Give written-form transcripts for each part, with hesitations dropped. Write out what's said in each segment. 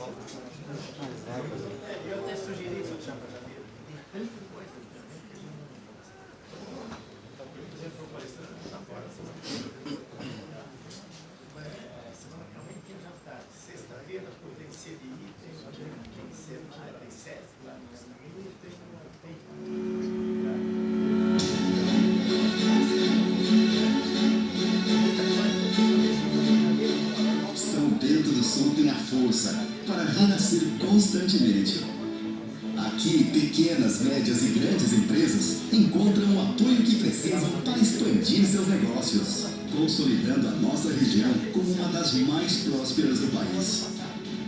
Eu até sugeri isso já para sexta-feira, tem CDI, tem SENAI, tem SESC, lá no Sul, São Bento do Sul tem a força para renascer constantemente. Aqui, pequenas, médias e grandes empresas encontram o apoio que precisam para expandir seus negócios, consolidando a nossa região como uma das mais prósperas do país.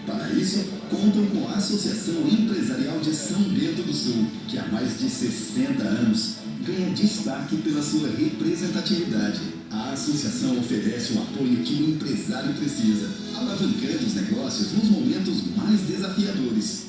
Para isso, contam com a Associação Empresarial de São Bento do Sul, que há mais de 60 anos ganha destaque pela sua representatividade. A associação oferece o apoio que o empresário precisa, alavancando os negócios nos momentos mais desafiadores.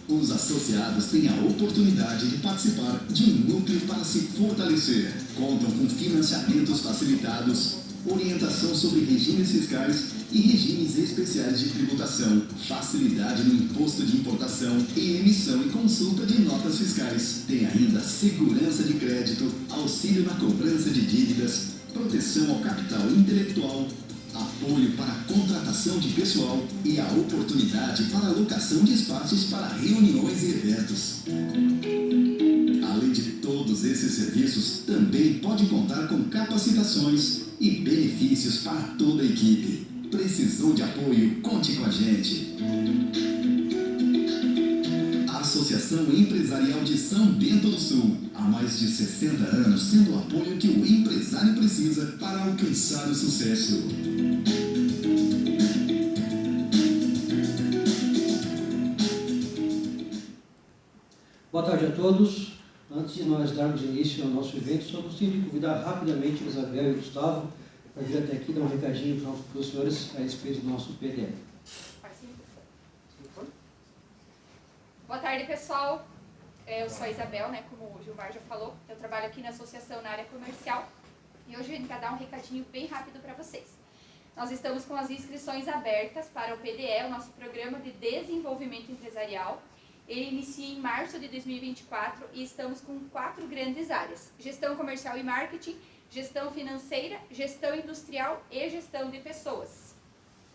Os associados têm a oportunidade de participar de um núcleo para se fortalecer. Contam com financiamentos facilitados, orientação sobre regimes fiscais e regimes especiais de tributação, facilidade no imposto de importação e emissão e consulta de notas fiscais. Tem ainda segurança de crédito, auxílio na cobrança de dívidas, proteção ao capital intelectual, apoio para a contratação de pessoal e a oportunidade para a alocação de espaços para reuniões e eventos. Além de todos esses serviços, também pode contar com capacitações e benefícios para toda a equipe. Precisou de apoio? Conte com a gente. Associação Empresarial de São Bento do Sul. Há mais de 60 anos, sendo o apoio que o empresário precisa para alcançar o sucesso. Boa tarde a todos. Antes de nós darmos início ao nosso evento, só gostaria de convidar rapidamente a Isabel e o Gustavo para vir até aqui dar um recadinho para os senhores a respeito do nosso PDE. Boa tarde, pessoal. Eu sou a Isabel, como o Gilmar já falou. Eu trabalho aqui na associação na área comercial e hoje eu vim dar um recadinho bem rápido para vocês. Nós estamos com as inscrições abertas para o PDE, o nosso Programa de Desenvolvimento Empresarial. Ele inicia em março de 2024 e estamos com 4 grandes áreas: gestão comercial e marketing, gestão financeira, gestão industrial e gestão de pessoas.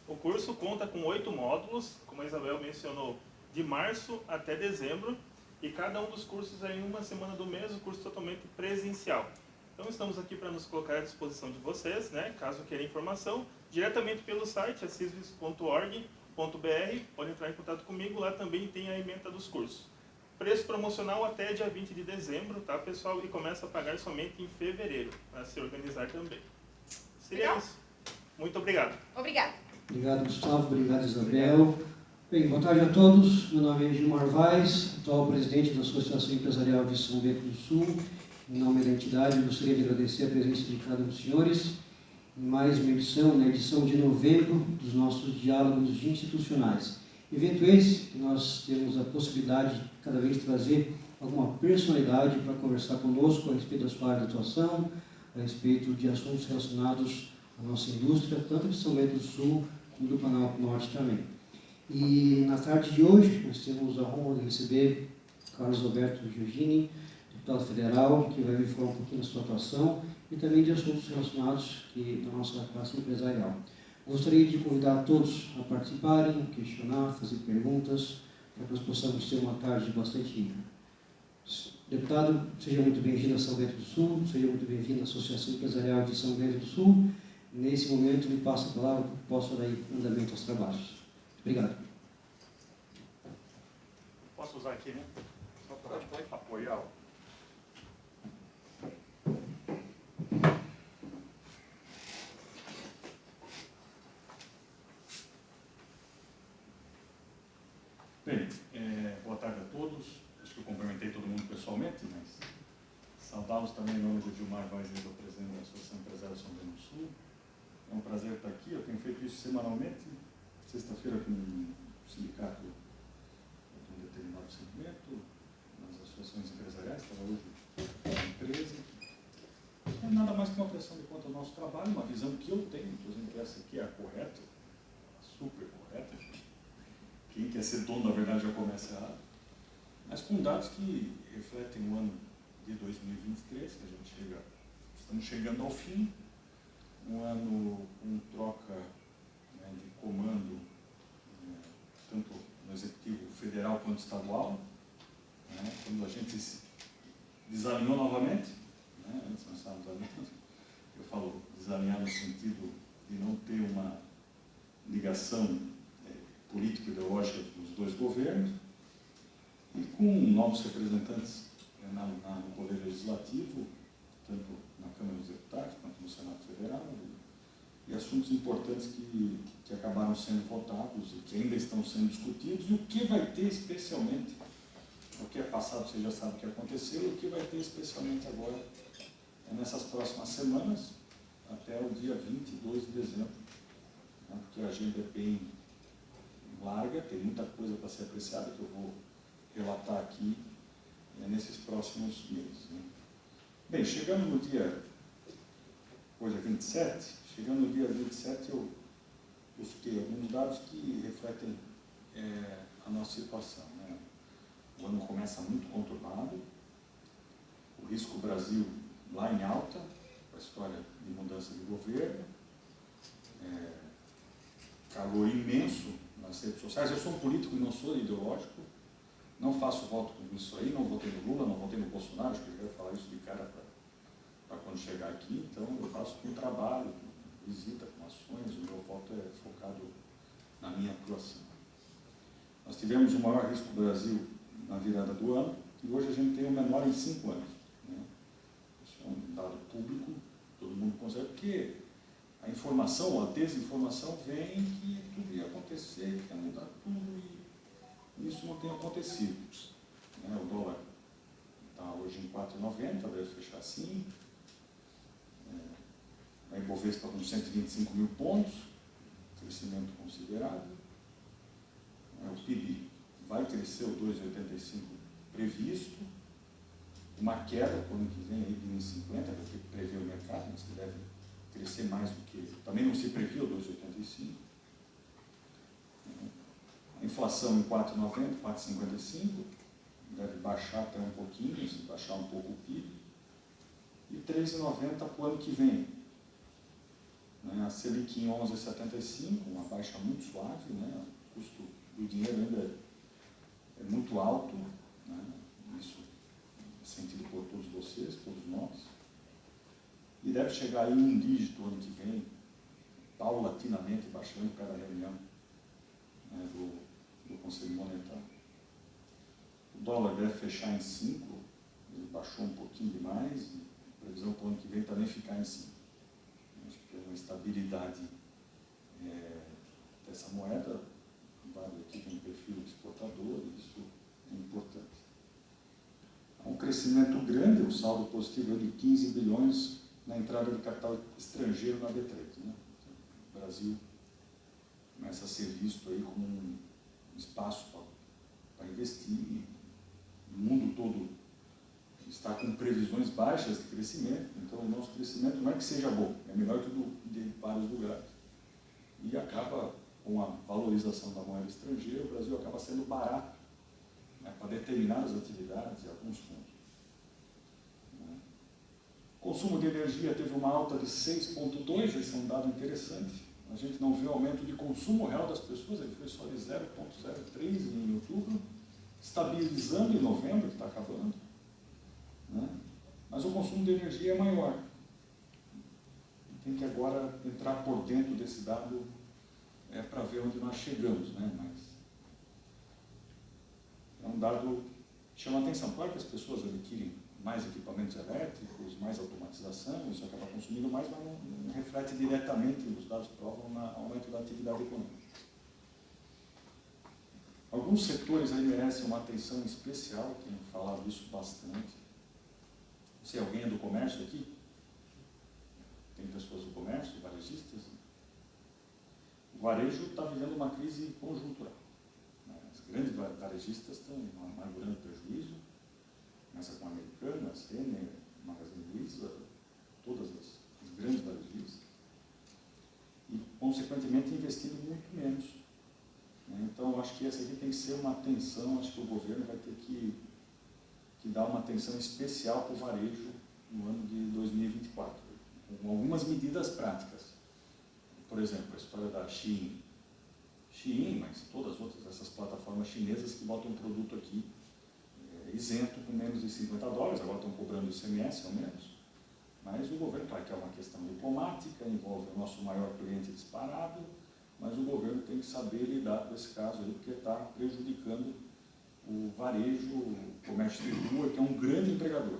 O curso conta com 8 módulos, como a Isabel mencionou, de março até dezembro, e cada um dos cursos é em uma semana do mês, o curso totalmente presencial. Então estamos aqui para nos colocar à disposição de vocês, caso queiram informação, diretamente pelo site assisvis.org.br, pode entrar em contato comigo, lá também tem a ementa dos cursos. Preço promocional até dia 20 de dezembro, tá, pessoal? E começa a pagar somente em fevereiro, para se organizar também. Seria Legal. isso. Muito obrigado. Obrigada. Obrigado, Gustavo. Obrigado, Isabel. Bem, boa tarde a todos. Meu nome é Gilmar Vaz, atual presidente da Associação Empresarial de São Bento do Sul. Em nome da entidade, eu gostaria de agradecer a presença de cada um dos senhores em mais uma edição, na edição de novembro, dos nossos diálogos institucionais. Evento esse que nós temos a possibilidade de cada vez trazer alguma personalidade para conversar conosco a respeito da sua área de atuação, a respeito de assuntos relacionados à nossa indústria, tanto de São Bento do Sul como do Planalto Norte também. E na tarde de hoje, nós temos a honra de receber Carlos Alberto Giorgini, deputado federal, que vai me falar um pouquinho da sua atuação e também de assuntos relacionados da nossa classe empresarial. Gostaria de convidar a todos a participarem, questionar, fazer perguntas, para que nós possamos ter uma tarde bastante rica. Deputado, seja muito bem-vindo a São Bento do Sul, seja muito bem-vindo à Associação Empresarial de São Bento do Sul. Nesse momento, lhe passo a palavra para que possa dar andamento aos trabalhos. Obrigado. Posso usar aqui, né? Só para apoiar o... Bem, boa tarde a todos. Acho que eu cumprimentei todo mundo pessoalmente, mas saudá-los também em nome do Gilmar Vaz, do presidente da Associação Empresarial São Bento do Sul. É um prazer estar aqui. Eu tenho feito isso semanalmente. Sexta-feira com um sindicato de um determinado segmento, nas associações empresariais, estava hoje na empresa. Não é nada mais que uma pressão de conta ao nosso trabalho, uma visão que eu tenho, inclusive que essa aqui é a correta, a super correta, que quem quer ser dono, na verdade, já começa errado. Mas com dados que refletem o ano de 2023, que a gente estamos chegando ao fim, um ano com troca, né, de comando, tanto no Executivo Federal quanto estadual, né, quando a gente se desalinhou novamente, né, antes nós estávamos alinhados, eu falo desalinhar no sentido de não ter uma ligação política e ideológica dos dois governos, e com novos representantes no Poder Legislativo, tanto na Câmara dos Deputados quanto no Senado Federal, e assuntos importantes que acabaram sendo votados e que ainda estão sendo discutidos, e o que vai ter especialmente, o que é passado você já sabe o que aconteceu, e o que vai ter especialmente agora, nessas próximas semanas, até o dia 22 de dezembro, né, porque a agenda é bem larga, tem muita coisa para ser apreciada, que eu vou relatar aqui nesses próximos meses. Né. Bem, chegando no dia, hoje é 27, chegando no dia 27 eu busquei alguns dados que refletem a nossa situação. Né. O ano começa muito conturbado, o risco Brasil lá em alta, com a história de mudança de governo, calor imenso nas redes sociais. Eu sou um político e não sou ideológico, não faço voto com isso aí, não votei no Lula, não votei no Bolsonaro, acho que eu quero falar isso de cara para quando chegar aqui, então eu faço com trabalho, com visita, com ações, o meu voto é focado na minha atuação. Nós tivemos o maior risco do Brasil na virada do ano, e hoje a gente tem o menor em 5 anos. Né? Isso é um dado público, todo mundo consegue, porque a informação ou a desinformação vem que tudo ia acontecer, que ia mudar tudo, e isso não tem acontecido. Né? O dólar está hoje em 4,90, deve fechar assim. A Ibovespa com 125 mil pontos, crescimento considerável. O PIB vai crescer o 2,85 previsto, uma queda para o ano que vem aí de 1,50, porque prevê o mercado, mas que deve crescer mais do que... Também não se previa o 2,85. A inflação em 4,90, 4,55, deve baixar até um pouquinho, se baixar um pouco o PIB, e 3,90 para o ano que vem. A Selic em 11,75, uma baixa muito suave, né? O custo do dinheiro ainda é muito alto, né? Isso é sentido por todos vocês, todos nós, e deve chegar aí um dígito ano que vem, paulatinamente baixando cada reunião, né, do Conselho Monetário. O dólar deve fechar em 5, ele baixou um pouquinho demais, e a previsão para o ano que vem também ficar em 5. Acho que é uma estabilidade dessa moeda, vale aqui tem um perfil exportador, e isso é importante. Há um crescimento grande, o saldo positivo é de 15 bilhões na entrada de capital estrangeiro na B3. Né? O Brasil começa a ser visto aí como um espaço para investir. O mundo todo está com previsões baixas de crescimento, então o nosso crescimento não é que seja bom, é melhor que o de vários lugares. E acaba, com a valorização da moeda estrangeira, o Brasil acaba sendo barato, né, para determinadas atividades e alguns fundos. O consumo de energia teve uma alta de 6,2%, esse é um dado interessante. A gente não viu aumento de consumo real das pessoas, ele foi só de 0,03% em outubro, estabilizando em novembro, que está acabando. Né? Mas o consumo de energia é maior. Tem que agora entrar por dentro desse dado para ver onde nós chegamos. Né? Mas é um dado que chama a atenção. Claro que as pessoas adquirem mais equipamentos elétricos, mais automatização, isso acaba consumindo mais, mas não reflete diretamente, os dados provam, no aumento da atividade econômica. Alguns setores aí merecem uma atenção especial, tenho falado isso bastante. Se alguém é do comércio aqui, tem pessoas do comércio, varejistas. O varejo está vivendo uma crise conjuntural. As grandes varejistas estão amargurando prejuízo, começa com a Americanas, Renner, Magazine Luiza, todas as grandes varejistas, e, consequentemente, investindo muito menos. Então, acho que essa aqui tem que ser uma atenção, acho que o governo vai ter que dar uma atenção especial para o varejo no ano de 2024, com algumas medidas práticas. Por exemplo, a história da Shein, mas todas as outras, essas plataformas chinesas que botam um produto aqui isento com menos de $50, agora estão cobrando ICMS ao menos, mas o governo, claro que é uma questão diplomática, envolve o nosso maior cliente disparado, mas o governo tem que saber lidar com esse caso aí, porque está prejudicando o varejo, o comércio de rua, que é um grande empregador.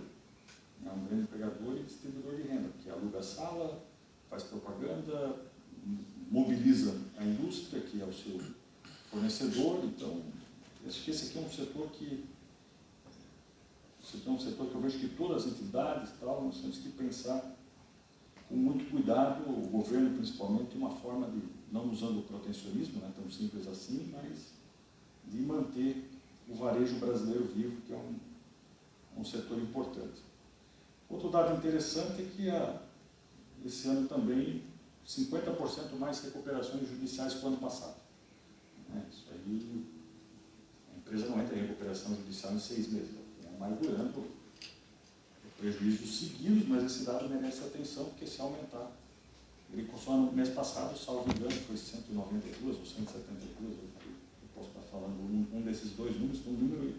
É um grande empregador e distribuidor de renda, que aluga sala, faz propaganda, mobiliza a indústria, que é o seu fornecedor. Então, acho que esse aqui é um setor que eu vejo que todas as entidades, nós temos que pensar com muito cuidado, o governo principalmente, uma forma de, não usando o protecionismo, não é tão simples assim, mas de manter o varejo brasileiro vivo, que é um setor importante. Outro dado interessante é que esse ano também 50% mais recuperações judiciais que o ano passado. Isso aí, a empresa não entra em recuperação judicial em 6 meses, é mais durando prejuízos seguidos, mas esse dado merece atenção, porque se aumentar, ele só no mês passado, salvo engano, foi 192 ou 172, eu posso estar falando um desses dois números, um número,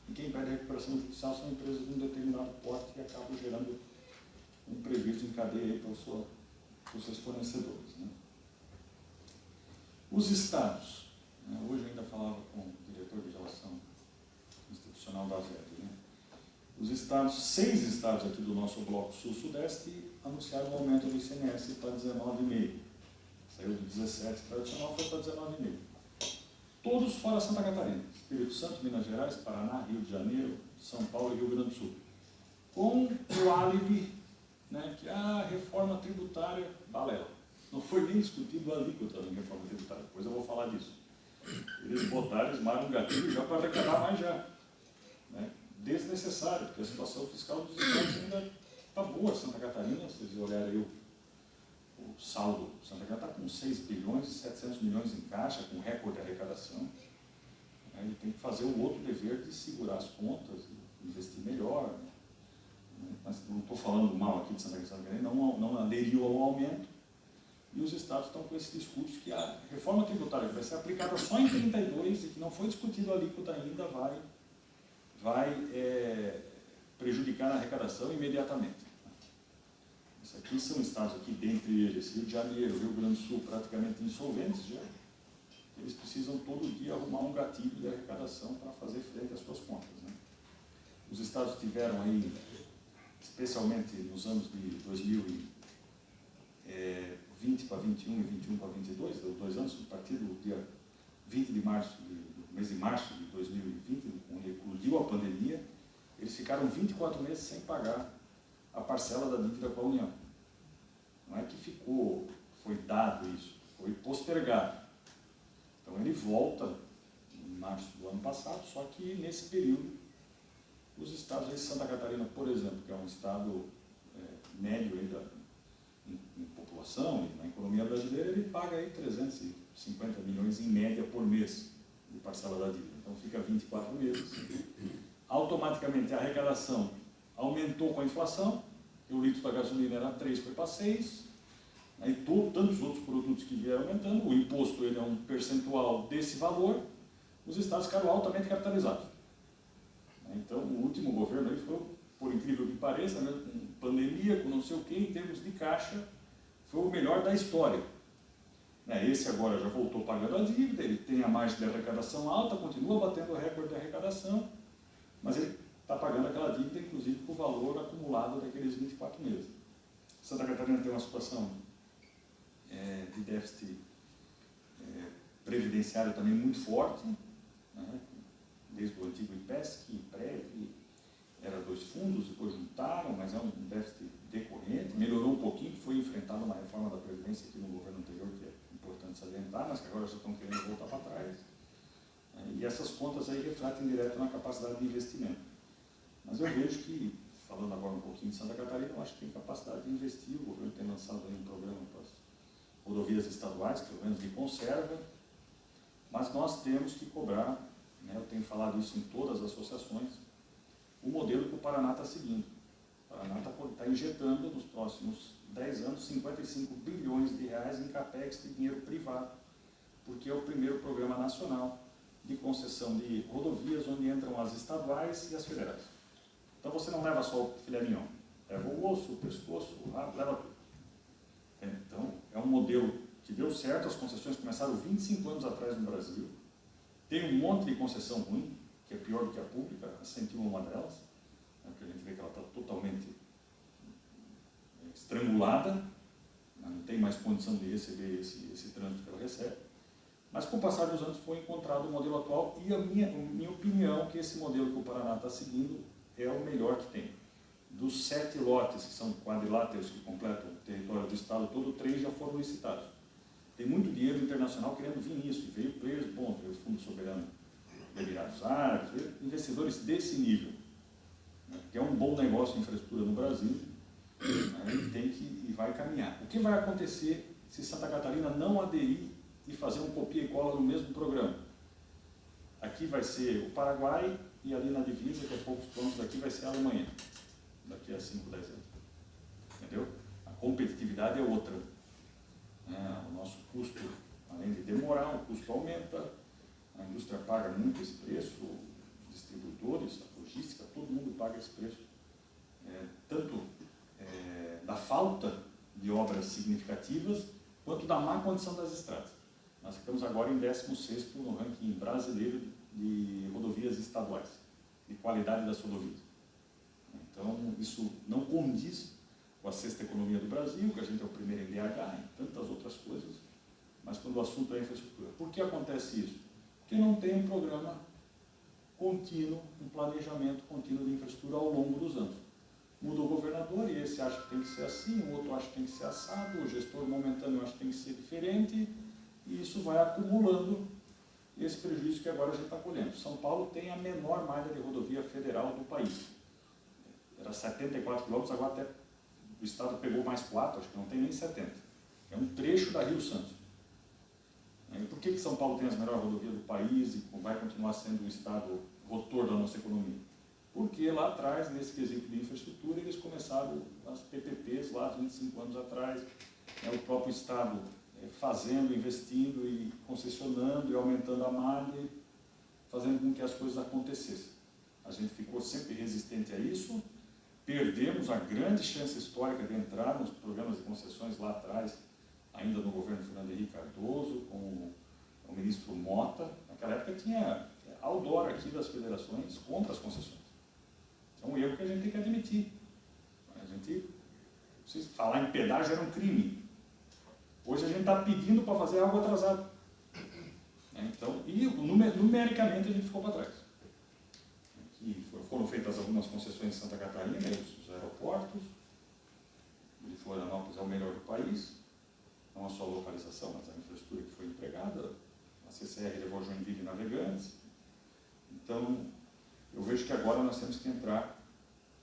e quem perde a recuperação judicial são empresas de um determinado porte que acabam gerando um prejuízo em cadeia para os seus fornecedores. Os estados, hoje eu ainda falava com o diretor de relação institucional da VEB, os estados, 6 estados aqui do nosso bloco sul-sudeste anunciaram um aumento do ICMS para 19,5%. Saiu de 17% tradicional, foi para 19,5%. Todos fora Santa Catarina, Espírito Santo, Minas Gerais, Paraná, Rio de Janeiro, São Paulo e Rio Grande do Sul. Com o álibi, que a reforma tributária, balela. Não foi nem discutido a alíquota da reforma tributária, depois eu vou falar disso. Eles botaram, esmaram um gatilho já para arrecadar mais já. Desnecessário, porque a situação fiscal dos estados ainda está boa. Santa Catarina, se vocês olharem aí o saldo, Santa Catarina está com 6 bilhões e 700 milhões em caixa, com recorde de arrecadação. Ele tem que fazer o outro dever de segurar as contas, investir melhor. Mas não estou falando mal aqui de Santa Catarina, não aderiu ao aumento, e os estados estão com esse discurso que a reforma tributária que vai ser aplicada só em 32 e que não foi discutido a alíquota ainda vai prejudicar na arrecadação imediatamente. Esses aqui são estados, aqui, dentre eles, Rio de Janeiro, Rio Grande do Sul, praticamente insolventes já. Eles precisam todo dia arrumar um gatilho de arrecadação para fazer frente às suas contas. Os estados tiveram aí, especialmente nos anos de 2020 para 21 e 21 para 22, deu 2 anos, a partir do dia 20 de março, do mês de março de 2020, quando eclodiu a pandemia, eles ficaram 24 meses sem pagar a parcela da dívida com a União. Não é que foi dado isso, foi postergado. Então ele volta em março do ano passado, só que nesse período, os estados de Santa Catarina, por exemplo, que é um estado médio ainda em população e na economia brasileira, ele paga aí 350 milhões em média por mês de parcela da dívida. Então fica 24 meses. Automaticamente a arrecadação aumentou com a inflação, o litro da gasolina era 3, foi para 6, aí tantos outros produtos que vieram aumentando, o imposto ele é um percentual desse valor, os estados ficaram altamente capitalizados. Então o último governo aí foi, por incrível que pareça, com pandemia, com não sei o que, em termos de caixa, foi o melhor da história. Esse agora já voltou pagando a dívida, ele tem a margem de arrecadação alta, continua batendo o recorde de arrecadação, mas ele está pagando aquela dívida, inclusive, com o valor acumulado daqueles 24 meses. Santa Catarina tem uma situação de déficit previdenciário também muito forte, desde o antigo IPESC, IPREV, era 2 fundos, depois juntaram, mas é um déficit decorrente, melhorou um pouquinho, foi enfrentada uma reforma da Previdência aqui no governo anterior, que é importante salientar, mas que agora já estão querendo voltar para trás. E essas contas aí refletem direto na capacidade de investimento. Mas eu vejo que, falando agora um pouquinho de Santa Catarina, eu acho que tem capacidade de investir, o governo tem lançado aí um programa para as rodovias estaduais, pelo menos de conserva, mas nós temos que cobrar, né, eu tenho falado isso em todas as associações, o modelo que o Paraná está seguindo. O Paraná está injetando nos próximos 10 anos 55 bilhões de reais em capex de dinheiro privado, porque é o primeiro programa nacional de concessão de rodovias onde entram as estaduais e as federais. Então você não leva só o filé mignon, leva o osso, o pescoço, o rabo, leva tudo. Então é um modelo que deu certo, as concessões começaram 25 anos atrás no Brasil, tem um monte de concessão ruim, que é pior do que a pública, a 101 é uma delas, né, porque a gente vê que ela está totalmente estrangulada, não tem mais condição de receber esse trânsito que ela recebe. Mas com o passar dos anos foi encontrado o modelo atual e a minha opinião que esse modelo que o Paraná está seguindo é o melhor que tem. Dos 7 lotes, que são quadriláteros que completam o território do estado todo, 3 já foram licitados. Tem muito dinheiro internacional querendo vir nisso, e veio players bons, veio o Fundo Soberano de Emirados Árabes, veio investidores desse nível, né, que é um bom negócio de infraestrutura no Brasil, né, tem que e vai caminhar. O que vai acontecer se Santa Catarina não aderir e fazer um copia e cola no mesmo programa? Aqui vai ser o Paraguai e ali na divisa, que é poucos quilômetros daqui, vai ser a Alemanha, daqui a 5, 10 anos. Entendeu? A competitividade é outra. O nosso custo, além de demorar, o custo aumenta, a indústria paga muito esse preço, os distribuidores, a logística, todo mundo paga esse preço. Tanto da falta de obras significativas, quanto da má condição das estradas. Nós ficamos agora em 16º no ranking brasileiro de rodovias estaduais, de qualidade das rodovias. Então, isso não condiz com a 6ª economia do Brasil, que a gente é o primeiro em DH, e tantas outras coisas, mas quando o assunto é infraestrutura. Por que acontece isso? Porque não tem um programa contínuo, um planejamento contínuo de infraestrutura ao longo dos anos. Muda o governador e esse acha que tem que ser assim, o outro acha que tem que ser assado, o gestor momentâneo acha que tem que ser diferente, e isso vai acumulando esse prejuízo que agora a gente está colhendo. São Paulo tem a menor malha de rodovia federal do país. Era 74 quilômetros, agora até o estado pegou mais 4, acho que não tem nem 70. É um trecho da Rio Santos. E por que São Paulo tem as melhores rodovias do país e vai continuar sendo o estado rotor da nossa economia? Porque lá atrás, nesse quesito de infraestrutura, eles começaram as PPPs lá 25 anos atrás, o próprio estado fazendo, investindo e concessionando e aumentando a malha, fazendo com que as coisas acontecessem. A gente ficou sempre resistente a isso, perdemos a grande chance histórica de entrar nos programas de concessões lá atrás, ainda no governo Fernando Henrique Cardoso, com o ministro Mota. Naquela época tinha outdoor aqui das federações contra as concessões. É um erro que a gente tem que admitir. A gente, se falar em pedágio era um crime. Hoje a gente está pedindo para fazer algo atrasado. Então, e numericamente a gente ficou para trás. E foram feitas algumas concessões em Santa Catarina, os aeroportos, de Florianópolis é o melhor do país, não a sua localização, mas a infraestrutura que foi empregada, a CCR levou Joinville e Navegantes. Então, eu vejo que agora nós temos que entrar,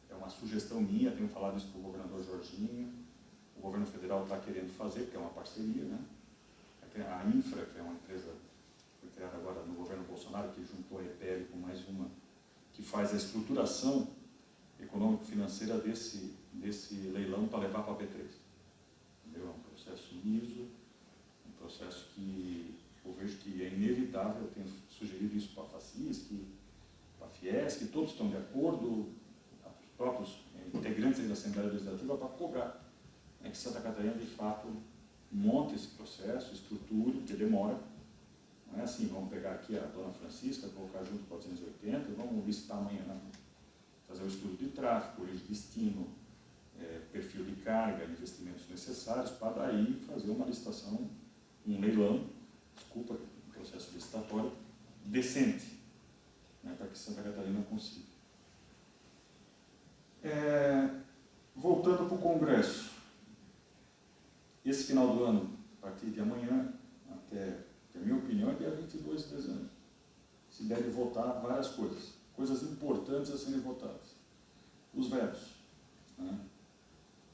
é uma sugestão minha, tenho falado isso para o governador Jorginho, o governo federal está querendo fazer, porque é uma parceria, né? A Infra, que é uma empresa que foi criada agora no governo Bolsonaro, que juntou a EPL com mais uma, que faz a estruturação econômico-financeira desse leilão para levar para a B3. Entendeu? É um processo liso, um processo que eu vejo que é inevitável, eu tenho sugerido isso para a FACISC, para a Fiesc, todos estão de acordo, os próprios integrantes da Assembleia Legislativa, para cobrar que Santa Catarina, de fato, monte esse processo, estruture, porque demora. Não é assim, vamos pegar aqui a Dona Francisca, colocar junto com a 480, vamos licitar amanhã, né? Fazer o estudo de tráfego, de destino, perfil de carga, investimentos necessários, para daí fazer uma licitação, um leilão, desculpa, um processo licitatório decente, né, para que Santa Catarina consiga. Voltando para o Congresso, esse final do ano, a partir de amanhã, até, a minha opinião, é dia 22 de dezembro, se deve votar várias coisas importantes a serem votadas. Os vetos, né?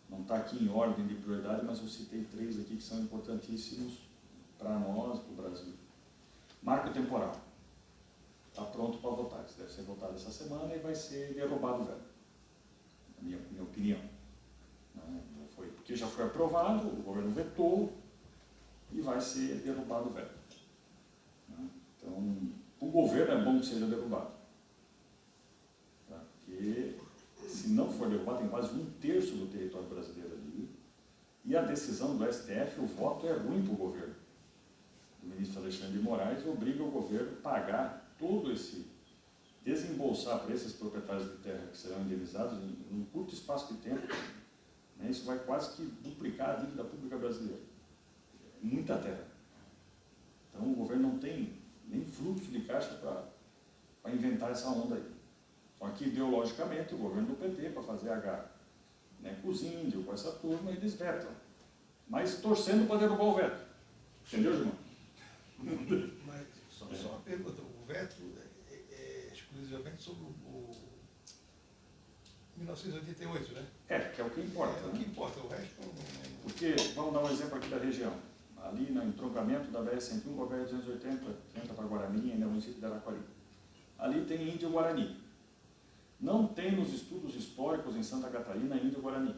Não está aqui em ordem de prioridade, mas eu citei 3 aqui que são importantíssimos para nós, para o Brasil. Marco temporal. Está pronto para votar. Isso deve ser votado essa semana e vai ser derrubado o veto. Na minha opinião. Porque já foi aprovado, o governo vetou e vai ser derrubado o veto. Então, o governo é bom que seja derrubado. Porque se não for derrubado, tem quase 1/3 do território brasileiro ali. E a decisão do STF, o voto é ruim para o governo. O ministro Alexandre de Moraes obriga o governo a pagar todo esse, desembolsar para esses proprietários de terra que serão indenizados em um curto espaço de tempo. Né? Isso vai quase que duplicar a dívida pública brasileira. Muita terra. Então o governo não tem nem fluxo de caixa para inventar essa onda aí. Só que ideologicamente o governo do PT, para fazer H, né, com os índios, com essa turma, eles vetam. Mas torcendo para derrubar o veto. Entendeu, Gilmar? Mas só uma pergunta, o veto é exclusivamente sobre o 1988, né? Que é o que importa. É o que importa, o resto não... Porque, vamos dar um exemplo aqui da região. Ali no entroncamento da BR-101 com a BR-280, que entra para Guarani, ainda no município de Araquari. Ali tem índio Guarani. Não tem nos estudos históricos em Santa Catarina índio Guarani.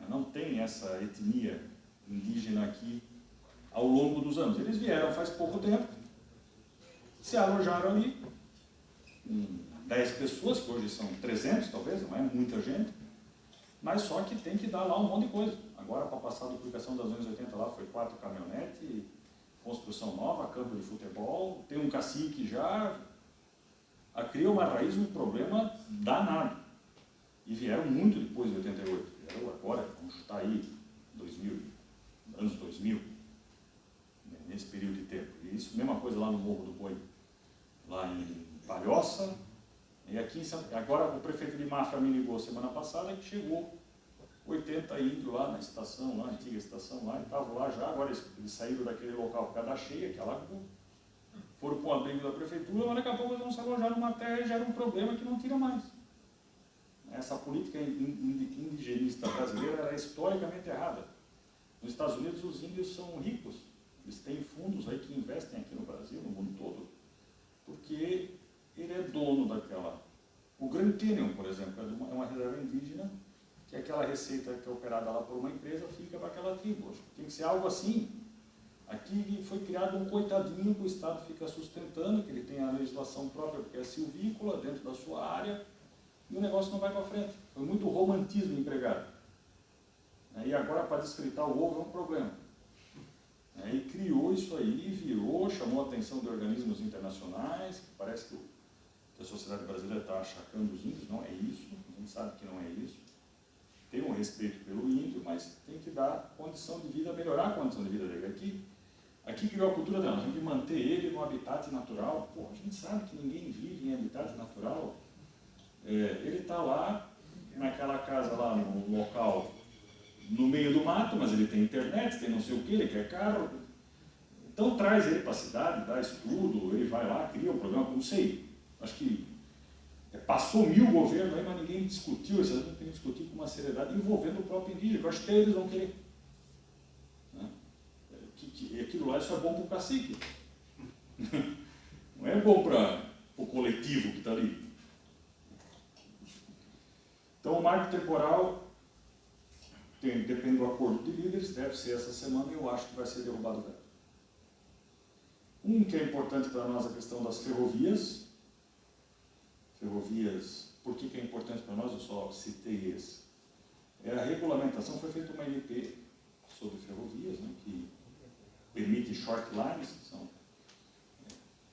Não tem essa etnia indígena aqui ao longo dos anos. Eles vieram faz pouco tempo, se alojaram ali, 10 pessoas, que hoje são 300 talvez, não é muita gente, mas só que tem que dar lá um monte de coisa. Agora, para passar a duplicação das 280 lá, foi 4 caminhonetes, construção nova, campo de futebol, tem um cacique já, criou uma raiz, um problema danado. E vieram muito depois de 88, vieram agora, vamos chutar aí, 2000, anos 2000, né, nesse período de tempo. E isso, mesma coisa lá no Morro do Boi, lá em Palhoça, e aqui agora o prefeito de Mafra me ligou semana passada que chegou 80 índios lá na estação, lá, antiga estação lá, e estavam lá já, agora eles saíram daquele local por causa da cheia, que alagou, foram para um abrigo da prefeitura, mas daqui a pouco eles vão se alojar numa terra e gera um problema que não tira mais. Essa política indigenista brasileira era historicamente errada. Nos Estados Unidos os índios são ricos, eles têm fundos aí que investem aqui no Brasil, no mundo todo, porque ele é dono daquela. O Grand Canyon, por exemplo, é uma reserva indígena, que aquela receita que é operada lá por uma empresa fica para aquela tribo. Tem que ser algo assim. Aqui foi criado um coitadinho que o Estado fica sustentando, que ele tem a legislação própria, porque é silvícola, dentro da sua área, e o negócio não vai para frente. Foi muito romantismo empregado. E agora, para desfritar o ovo é um problema. E criou isso aí, virou, chamou a atenção de organismos internacionais, que parece que a sociedade brasileira está achacando os índios. Não é isso, a gente sabe que não é isso. Tem um respeito pelo índio, mas tem que dar condição de vida, melhorar a condição de vida dele. Aqui criou a cultura dela, tem que manter ele no habitat natural. Pô, a gente sabe que ninguém vive em habitat natural. Ele está lá, naquela casa lá no local, no meio do mato, mas ele tem internet, tem não sei o que, ele quer carro. Então traz ele para a cidade, dá estudo, ele vai lá, cria um programa, não sei. Acho que passou 1000 governos aí, mas ninguém discutiu, isso não tem que discutir com uma seriedade envolvendo o próprio indígena, que eu acho que eles vão querer. Que aquilo lá isso é bom para o cacique. Não é bom para o coletivo que está ali. Então o marco temporal depende do acordo de líderes, deve ser essa semana e eu acho que vai ser derrubado o veto. Que é importante para nós a questão das ferrovias. Por que é importante para nós? Eu só citei esse. A regulamentação, foi feita uma MP sobre ferrovias, né, que permite short lines, que são,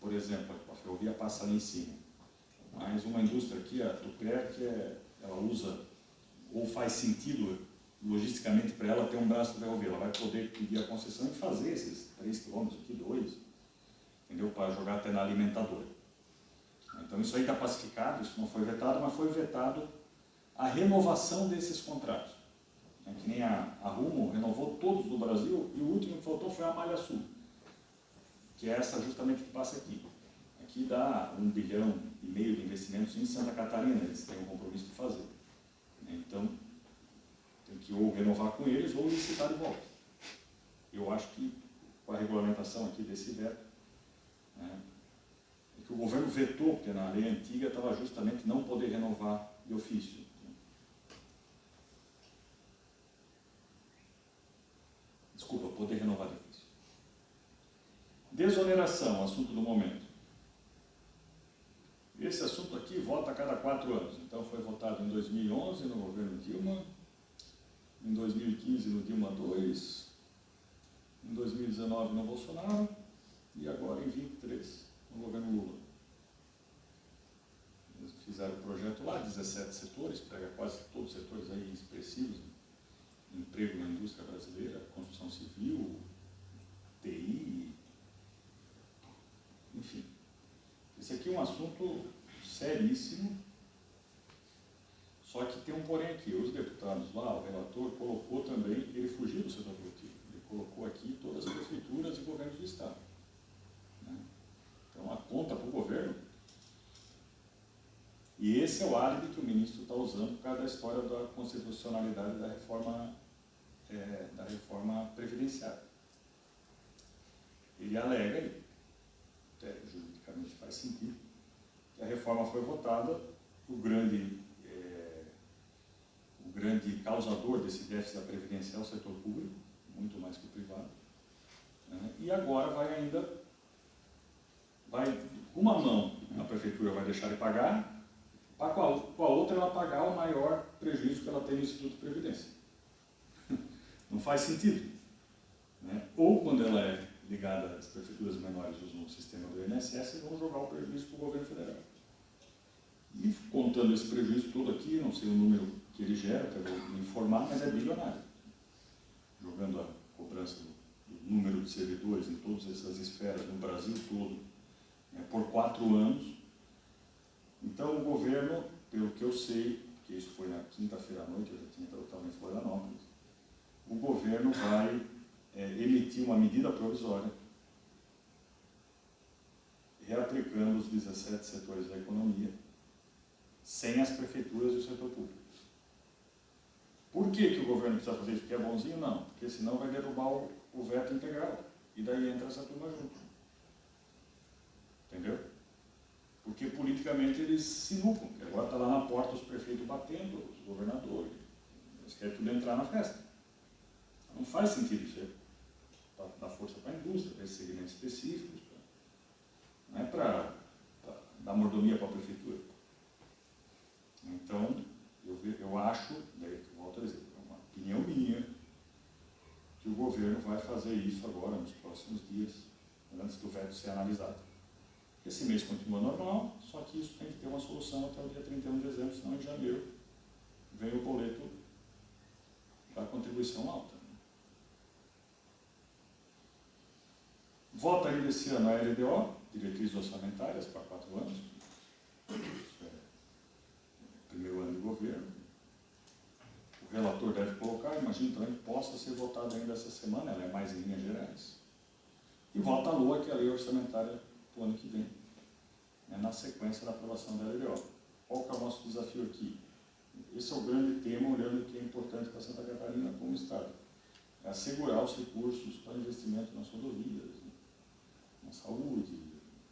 por exemplo, a ferrovia passa ali em cima. Mas uma indústria aqui, a Tupper, ela usa, ou faz sentido logisticamente para ela ter um braço de ferrovia, ela vai poder pedir a concessão e fazer esses 3 km aqui, 2, entendeu? Para jogar até na alimentadora. Então isso aí está pacificado, isso não foi vetado, mas foi vetado a renovação desses contratos. Que nem a Rumo renovou todos do Brasil e o último que faltou foi a Malha Sul, que é essa justamente que passa aqui. Aqui dá 1,5 bilhão de investimentos em Santa Catarina, eles têm um compromisso de fazer. Então, tem que ou renovar com eles ou licitar de volta. Eu acho que com a regulamentação aqui desse veto, né? É que o governo vetou, porque na lei antiga estava justamente não poder renovar de ofício. Desculpa, poder renovar de ofício. Desoneração, assunto do momento. Esse assunto aqui vota a cada 4 anos. Então foi votado em 2011 no governo Dilma, em 2015 no Dilma II, em 2019 no Bolsonaro e agora em 2023 no governo Lula. Eles fizeram o projeto lá, 17 setores, pega quase todos os setores aí expressivos, emprego na indústria brasileira, construção civil, TI, enfim. Esse aqui é um assunto seríssimo, só que tem um porém aqui. Os deputados lá, o relator, colocou também, ele fugiu do setor produtivo, ele colocou aqui todas as prefeituras e governos do Estado, né? Então, a conta para o governo. E esse é o álibi que o ministro está usando por causa da história da constitucionalidade da reforma previdenciária. Ele alega, até juridicamente faz sentido, que a reforma foi votada, o grande causador desse déficit da Previdência é o setor público, muito mais que o privado, né? E agora com uma mão a prefeitura vai deixar de pagar, com a outra ela pagar o maior prejuízo que ela tem no Instituto de Previdência. Não faz sentido, né? Ou quando ela é ligada às prefeituras menores usam o sistema do INSS, vão jogar o prejuízo para o governo federal. E contando esse prejuízo todo aqui, não sei o número que ele gera, até vou me informar, mas é bilionário. Jogando a cobrança do número de servidores em todas essas esferas no Brasil todo, né, por 4 anos. Então o governo, pelo que eu sei, que isso foi na quinta-feira à noite, eu já estava em Florianópolis, o governo vai emitir uma medida provisória reaplicando os 17 setores da economia sem as prefeituras e o setor público. Por que o governo precisa fazer isso? Porque é bonzinho? Não. Porque senão vai derrubar o veto integral. E daí entra essa turma junto. Entendeu? Porque politicamente eles se nucam. Porque agora está lá na porta os prefeitos batendo, os governadores. Eles querem tudo entrar na festa. Não faz sentido isso aí. Para dar força para a indústria, para esses segmentos específicos. Não é para dar mordomia para a prefeitura. Então, eu acho, daí volto a dizer, é uma opinião minha, que o governo vai fazer isso agora, nos próximos dias, antes do veto ser analisado. Esse mês continua normal, só que isso tem que ter uma solução até o dia 31 de dezembro, senão em janeiro vem o boleto da contribuição alta. Vota ainda esse ano a LDO, diretrizes orçamentárias para 4 anos. Isso é o primeiro ano de governo. O relator deve colocar, imagino também que possa ser votado ainda essa semana, ela é mais em linhas gerais. E vota a LOA, que é a lei orçamentária do ano que vem, né, na sequência da aprovação da LDO. Qual que é o nosso desafio aqui? Esse é o grande tema, olhando o que é importante para Santa Catarina como Estado. É assegurar os recursos para investimento nas rodovias, na saúde,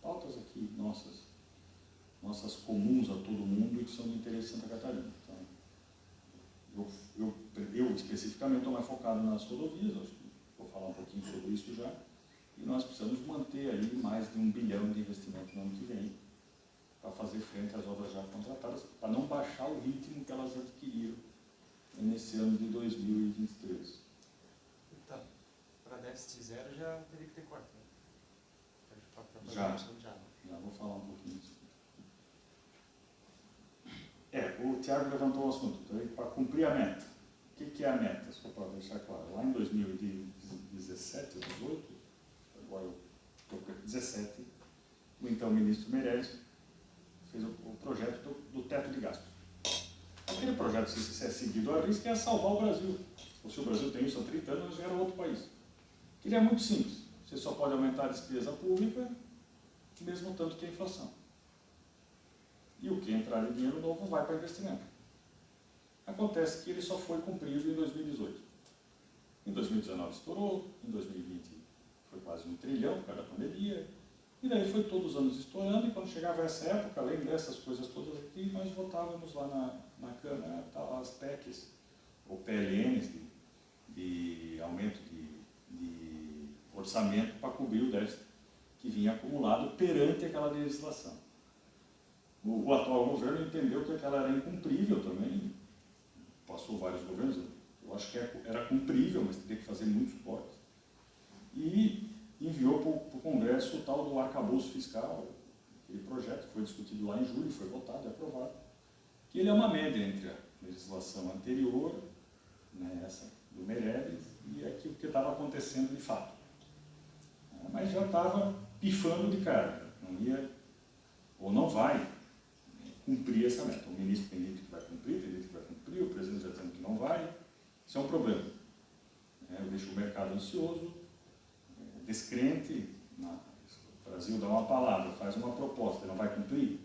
pautas aqui nossas comuns a todo mundo e que são de interesse de Santa Catarina. Então, eu especificamente estou mais focado nas rodovias, acho que vou falar um pouquinho sobre isso já, e nós precisamos manter aí mais de 1 bilhão de investimento no ano que vem, para fazer frente às obras já contratadas, para não baixar o ritmo que elas adquiriram nesse ano de 2023. Então, para déficit zero já teria que ter corte, né? Já vou falar um pouquinho disso. O Tiago levantou o assunto, então, para cumprir a meta. O que é a meta? Só para deixar claro. Lá em 2017 ou 2018, agora eu estou com 17, o então ministro Meirelles fez o projeto do teto de gastos. Aquele projeto, se é seguido à risca, é salvar o Brasil. Ou se o Brasil tem isso há 30 anos, já era outro país. Ele é muito simples. Você só pode aumentar a despesa pública, mesmo tanto que a inflação. E o que entrar de dinheiro novo vai para investimento. Acontece que ele só foi cumprido em 2018. Em 2019 estourou, em 2020 foi quase 1 trilhão por causa da pandemia, E daí foi todos os anos estourando, e quando chegava essa época, além dessas coisas todas aqui, nós votávamos lá na Câmara as PECs, ou PLNs, de aumento de orçamento para cobrir o déficit que vinha acumulado perante aquela legislação. O atual governo entendeu que aquela era incumprível também, passou vários governos, eu acho que era cumprível, mas teria que fazer muitos cortes, e enviou para o Congresso o tal do arcabouço fiscal, aquele projeto que foi discutido lá em julho, foi votado e aprovado, que ele é uma média entre a legislação anterior, né, essa do Meirelles, e aquilo que estava acontecendo de fato. Mas já estava pifando de cara, não ia, ou não vai, cumprir essa meta. O ministro tem dito que vai cumprir, tem dito que vai cumprir, o presidente já tem que não vai. Isso é um problema. Eu deixo o mercado ansioso, descrente. O Brasil dá uma palavra, faz uma proposta e não vai cumprir.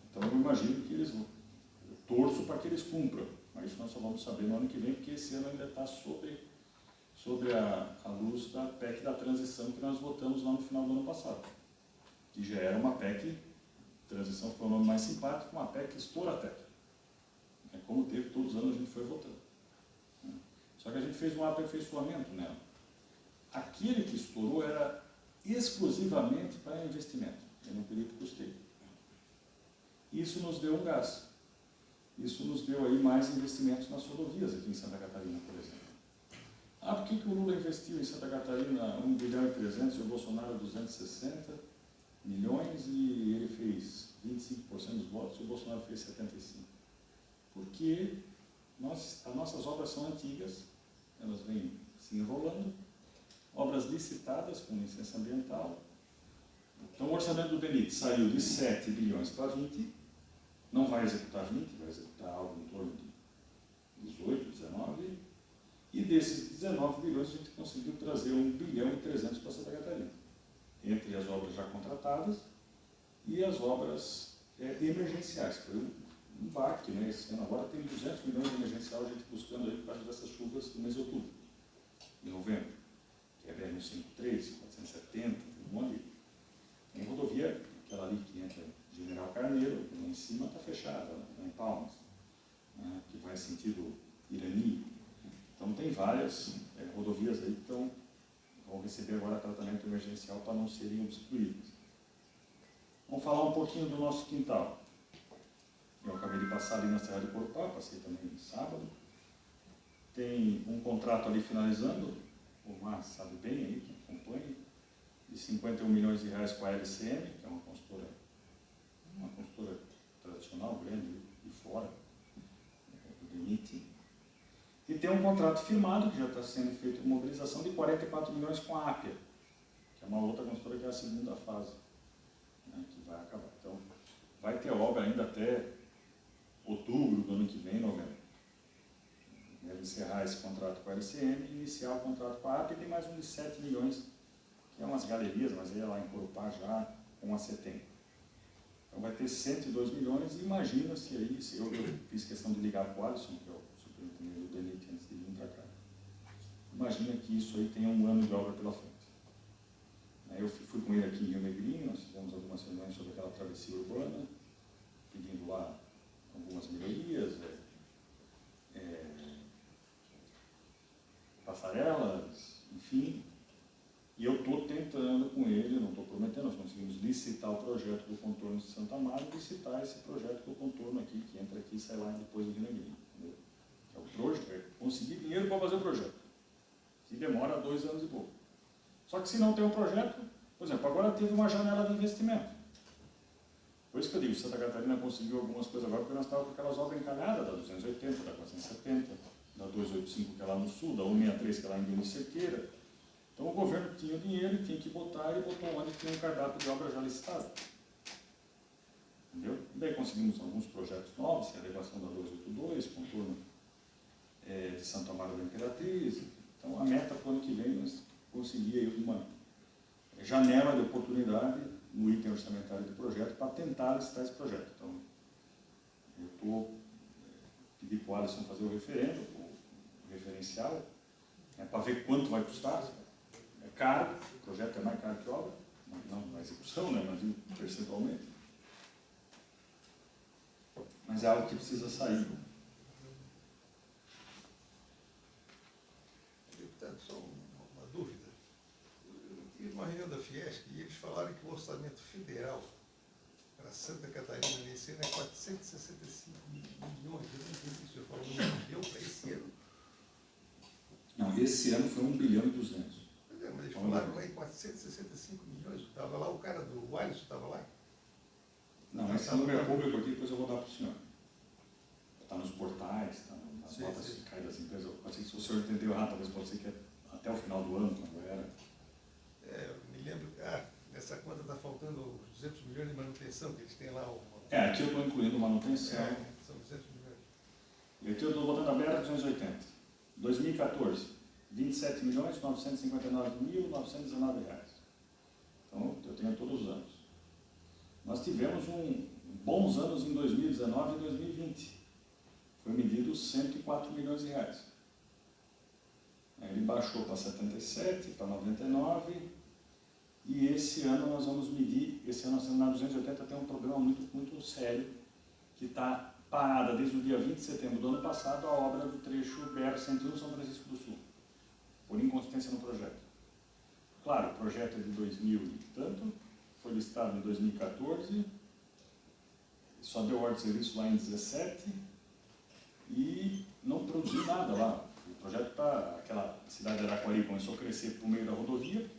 Então eu imagino que eu torço para que eles cumpram. Mas isso nós só vamos saber no ano que vem, porque esse ano ainda está sobre a luz da PEC da transição que nós votamos lá no final do ano passado. Que já era uma PEC, transição foi o nome mais simpático, uma PEC que estoura teto. Como teve, todos os anos a gente foi votando. Só que a gente fez um aperfeiçoamento nela. Aquele que estourou era exclusivamente para investimento, eu não pedi para custeio. Isso nos deu um gás. Isso nos deu aí mais investimentos nas rodovias aqui em Santa Catarina, por exemplo. Por que o Lula investiu em Santa Catarina 1 bilhão e 300 e o Bolsonaro 260 milhões e ele fez 25% dos votos e o Bolsonaro fez 75%? Porque as nossas obras são antigas, elas vêm se enrolando, obras licitadas com licença ambiental. Então o orçamento do DENIT saiu de 7 bilhões para 20, não vai executar 20, vai executar algo em torno de 18, 19, e desses 19 bilhões a gente conseguiu trazer 1 bilhão e 300 para Santa Catarina, entre as obras já contratadas e as obras emergenciais. Foi um baque, né? Esse ano agora tem 200 milhões de emergencial, a gente buscando aí por causa dessas chuvas do mês de outubro, de novembro, que é BR-153, 470, um monte de... Tem rodovia, aquela ali que entra General Carneiro, lá em cima está fechada, lá em Palmas, né, que vai sentido Irani. Então tem várias rodovias aí que vão receber agora tratamento emergencial para não serem obstruídas. Vamos falar um pouquinho do nosso quintal. Eu acabei de passar ali na Serra de Corupá, passei também sábado. Tem um contrato ali finalizando, o Mar sabe bem aí, que acompanha, de 51 milhões de reais com a LCM, que é uma consultora tradicional, grande, de fora, do DENIT. E tem um contrato firmado, que já está sendo feito mobilização, de 44 milhões com a Ápia, que é uma outra consultora que é a segunda fase, né, que vai acabar. Então, vai ter obra ainda até outubro do ano que vem, novembro. Deve encerrar esse contrato com a LCM e iniciar o contrato com a Ápia, e tem mais um de 7 milhões, que é umas galerias, mas aí é lá em Corupá já com a CETEM. Então vai ter 102 milhões, e imagina se aí, eu fiz questão de ligar para o Alisson, que é o superintendente do DENIT, antes de vir para cá. Imagina que isso aí tenha um ano de obra pela frente. Eu fui com ele aqui em Rio Negrinho, nós fizemos algumas reuniões sobre aquela travessia urbana, pedindo lá algumas melhorias, passarelas, enfim. E eu estou tentando com ele, não estou prometendo, nós conseguimos licitar o projeto do contorno de Santa Amaro e licitar esse projeto do contorno aqui, que entra aqui e sai lá depois do Rio Negrinho. É o projeto, é conseguir dinheiro para fazer o projeto. Que demora 2 anos e pouco. Só que se não tem um projeto, por exemplo, agora teve uma janela de investimento. Por isso que eu digo, Santa Catarina conseguiu algumas coisas agora, porque nós estávamos com aquelas obras encalhadas, da 280, da 470, da 285, que é lá no sul, da 163, que é lá em Guilherme Cerqueira. Então o governo tinha o dinheiro, tinha que botar, e botou onde tinha um cardápio de obra já licitado. Entendeu? E daí conseguimos alguns projetos novos, que é a elevação da 282, contorno de Santo Amaro da Imperatriz. Então a meta para o ano que vem nós conseguir aí uma janela de oportunidade no item orçamentário do projeto para tentar licitar esse projeto. Então eu estou pedindo para o Alisson fazer o referendo, o referencial, para ver quanto vai custar. É caro, o projeto é mais caro que obra, não na execução, né, mas percentualmente. Mas é algo que precisa sair. Deputado, só uma dúvida. Eu tive uma reunião da Fiesc e eles falaram que o orçamento federal para Santa Catarina nesse ano é 465 milhões. Eu não entendi se o senhor falou um bilhão para esse ano. Não, esse ano foi 1 bilhão e 200. Pois é, mas eles falaram lá em 465 milhões. Estava lá o cara do Alisson, estava lá? Não, esse número é público aqui, depois eu vou dar para o senhor. Está nos portais, está nas Sim, notas sim. fiscais das empresas. Pode ser que se o senhor entendeu errado, talvez pode ser que até o final do ano, quando era. Eu me lembro, nessa conta está faltando os 200 milhões de manutenção, que eles têm lá. Aqui eu estou incluindo manutenção. São 200 milhões. E aqui eu estou botando a BR 280. 2014, 27 milhões 959 mil 919 reais. Então, eu tenho todos os anos. Nós tivemos bons anos em 2019 e 2020. Foi medido 104 milhões de reais. Aí ele baixou para 77, para 99, e esse ano nós vamos medir, esse ano nós temos na 280, tem um problema muito sério, que está parada desde o dia 20 de setembro do ano passado a obra do trecho BR-101 São Francisco do Sul, por inconsistência no projeto. Claro, o projeto é de 2000 e tanto, foi listado em 2014, só deu ordem de serviço lá em 2017 e não produziu nada lá. O projeto para aquela cidade de Araquari começou a crescer por meio da rodovia.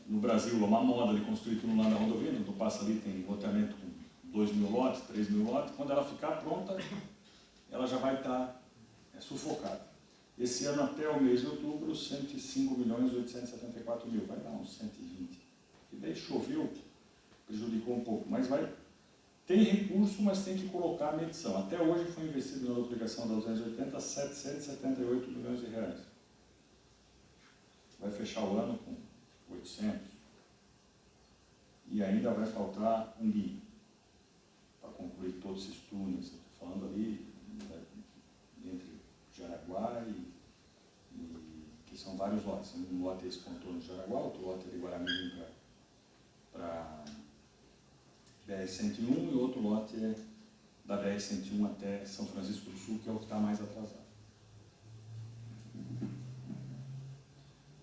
No Brasil é uma moda de construir tudo lá na rodovia, então tu passa ali, tem loteamento com 2.000 lotes, 3.000 lotes. Quando ela ficar pronta, ela já vai estar sufocada. Esse ano, até o mês de outubro, 105 milhões 874 mil, vai dar uns 120. E daí choveu, prejudicou um pouco, mas tem recurso, mas tem que colocar a medição. Até hoje foi investido na duplicação da 280 778 milhões de reais. Vai fechar o ano com 800. E ainda vai faltar um bi para concluir todos esses túneis. Estou falando ali entre Jaraguá que são vários lotes. Um lote é esse contorno de Jaraguá, outro lote é de Guaramirim para BR-101 e outro lote é da BR-101 até São Francisco do Sul, que é o que está mais atrasado.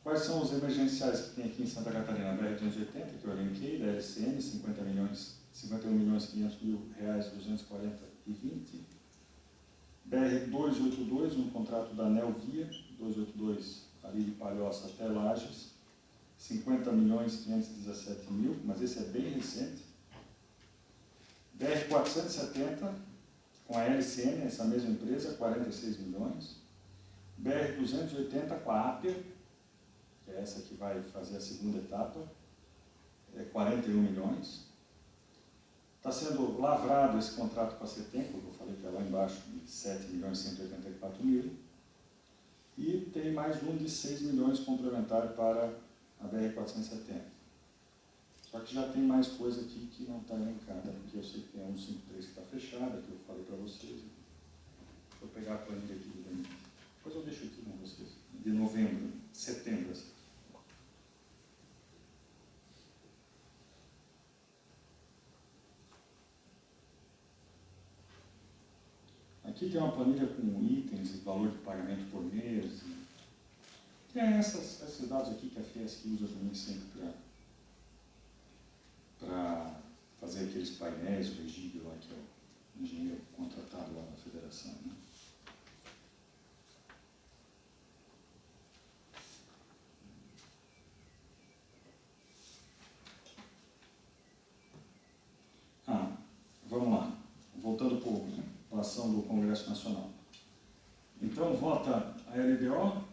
Quais são os emergenciais que tem aqui em Santa Catarina? A BR-280, que eu elenquei, da LCN, 51 milhões 500 mil reais, 240 e 20. BR-282, um contrato da ANEL Via, 282 ali de Palhoça até Lages, 50 milhões 517 mil, mas esse é bem recente. BR-470, com a LCN, essa mesma empresa, 46 milhões. BR-280 com a APER, que é essa que vai fazer a segunda etapa, 41 milhões. Está sendo lavrado esse contrato com a CETEMPO, que eu falei que é lá embaixo, de 7 milhões 184 mil. E tem mais um de 6 milhões complementar para a BR-470. Só que já tem mais coisa aqui que não está elencada, porque eu sei que tem a 153 que está fechada, que eu falei para vocês. Vou pegar a planilha aqui do DENIT. Depois eu deixo aqui com vocês, de novembro, setembro. Assim. Aqui tem uma planilha com itens e valor de pagamento por mês. Tem esses dados aqui que a Fiesc usa também sempre para fazer aqueles painéis, o Egídio lá, que é o engenheiro contratado lá na federação. Né? Vamos lá. Voltando para a ação do Congresso Nacional. Então, vota a LDO,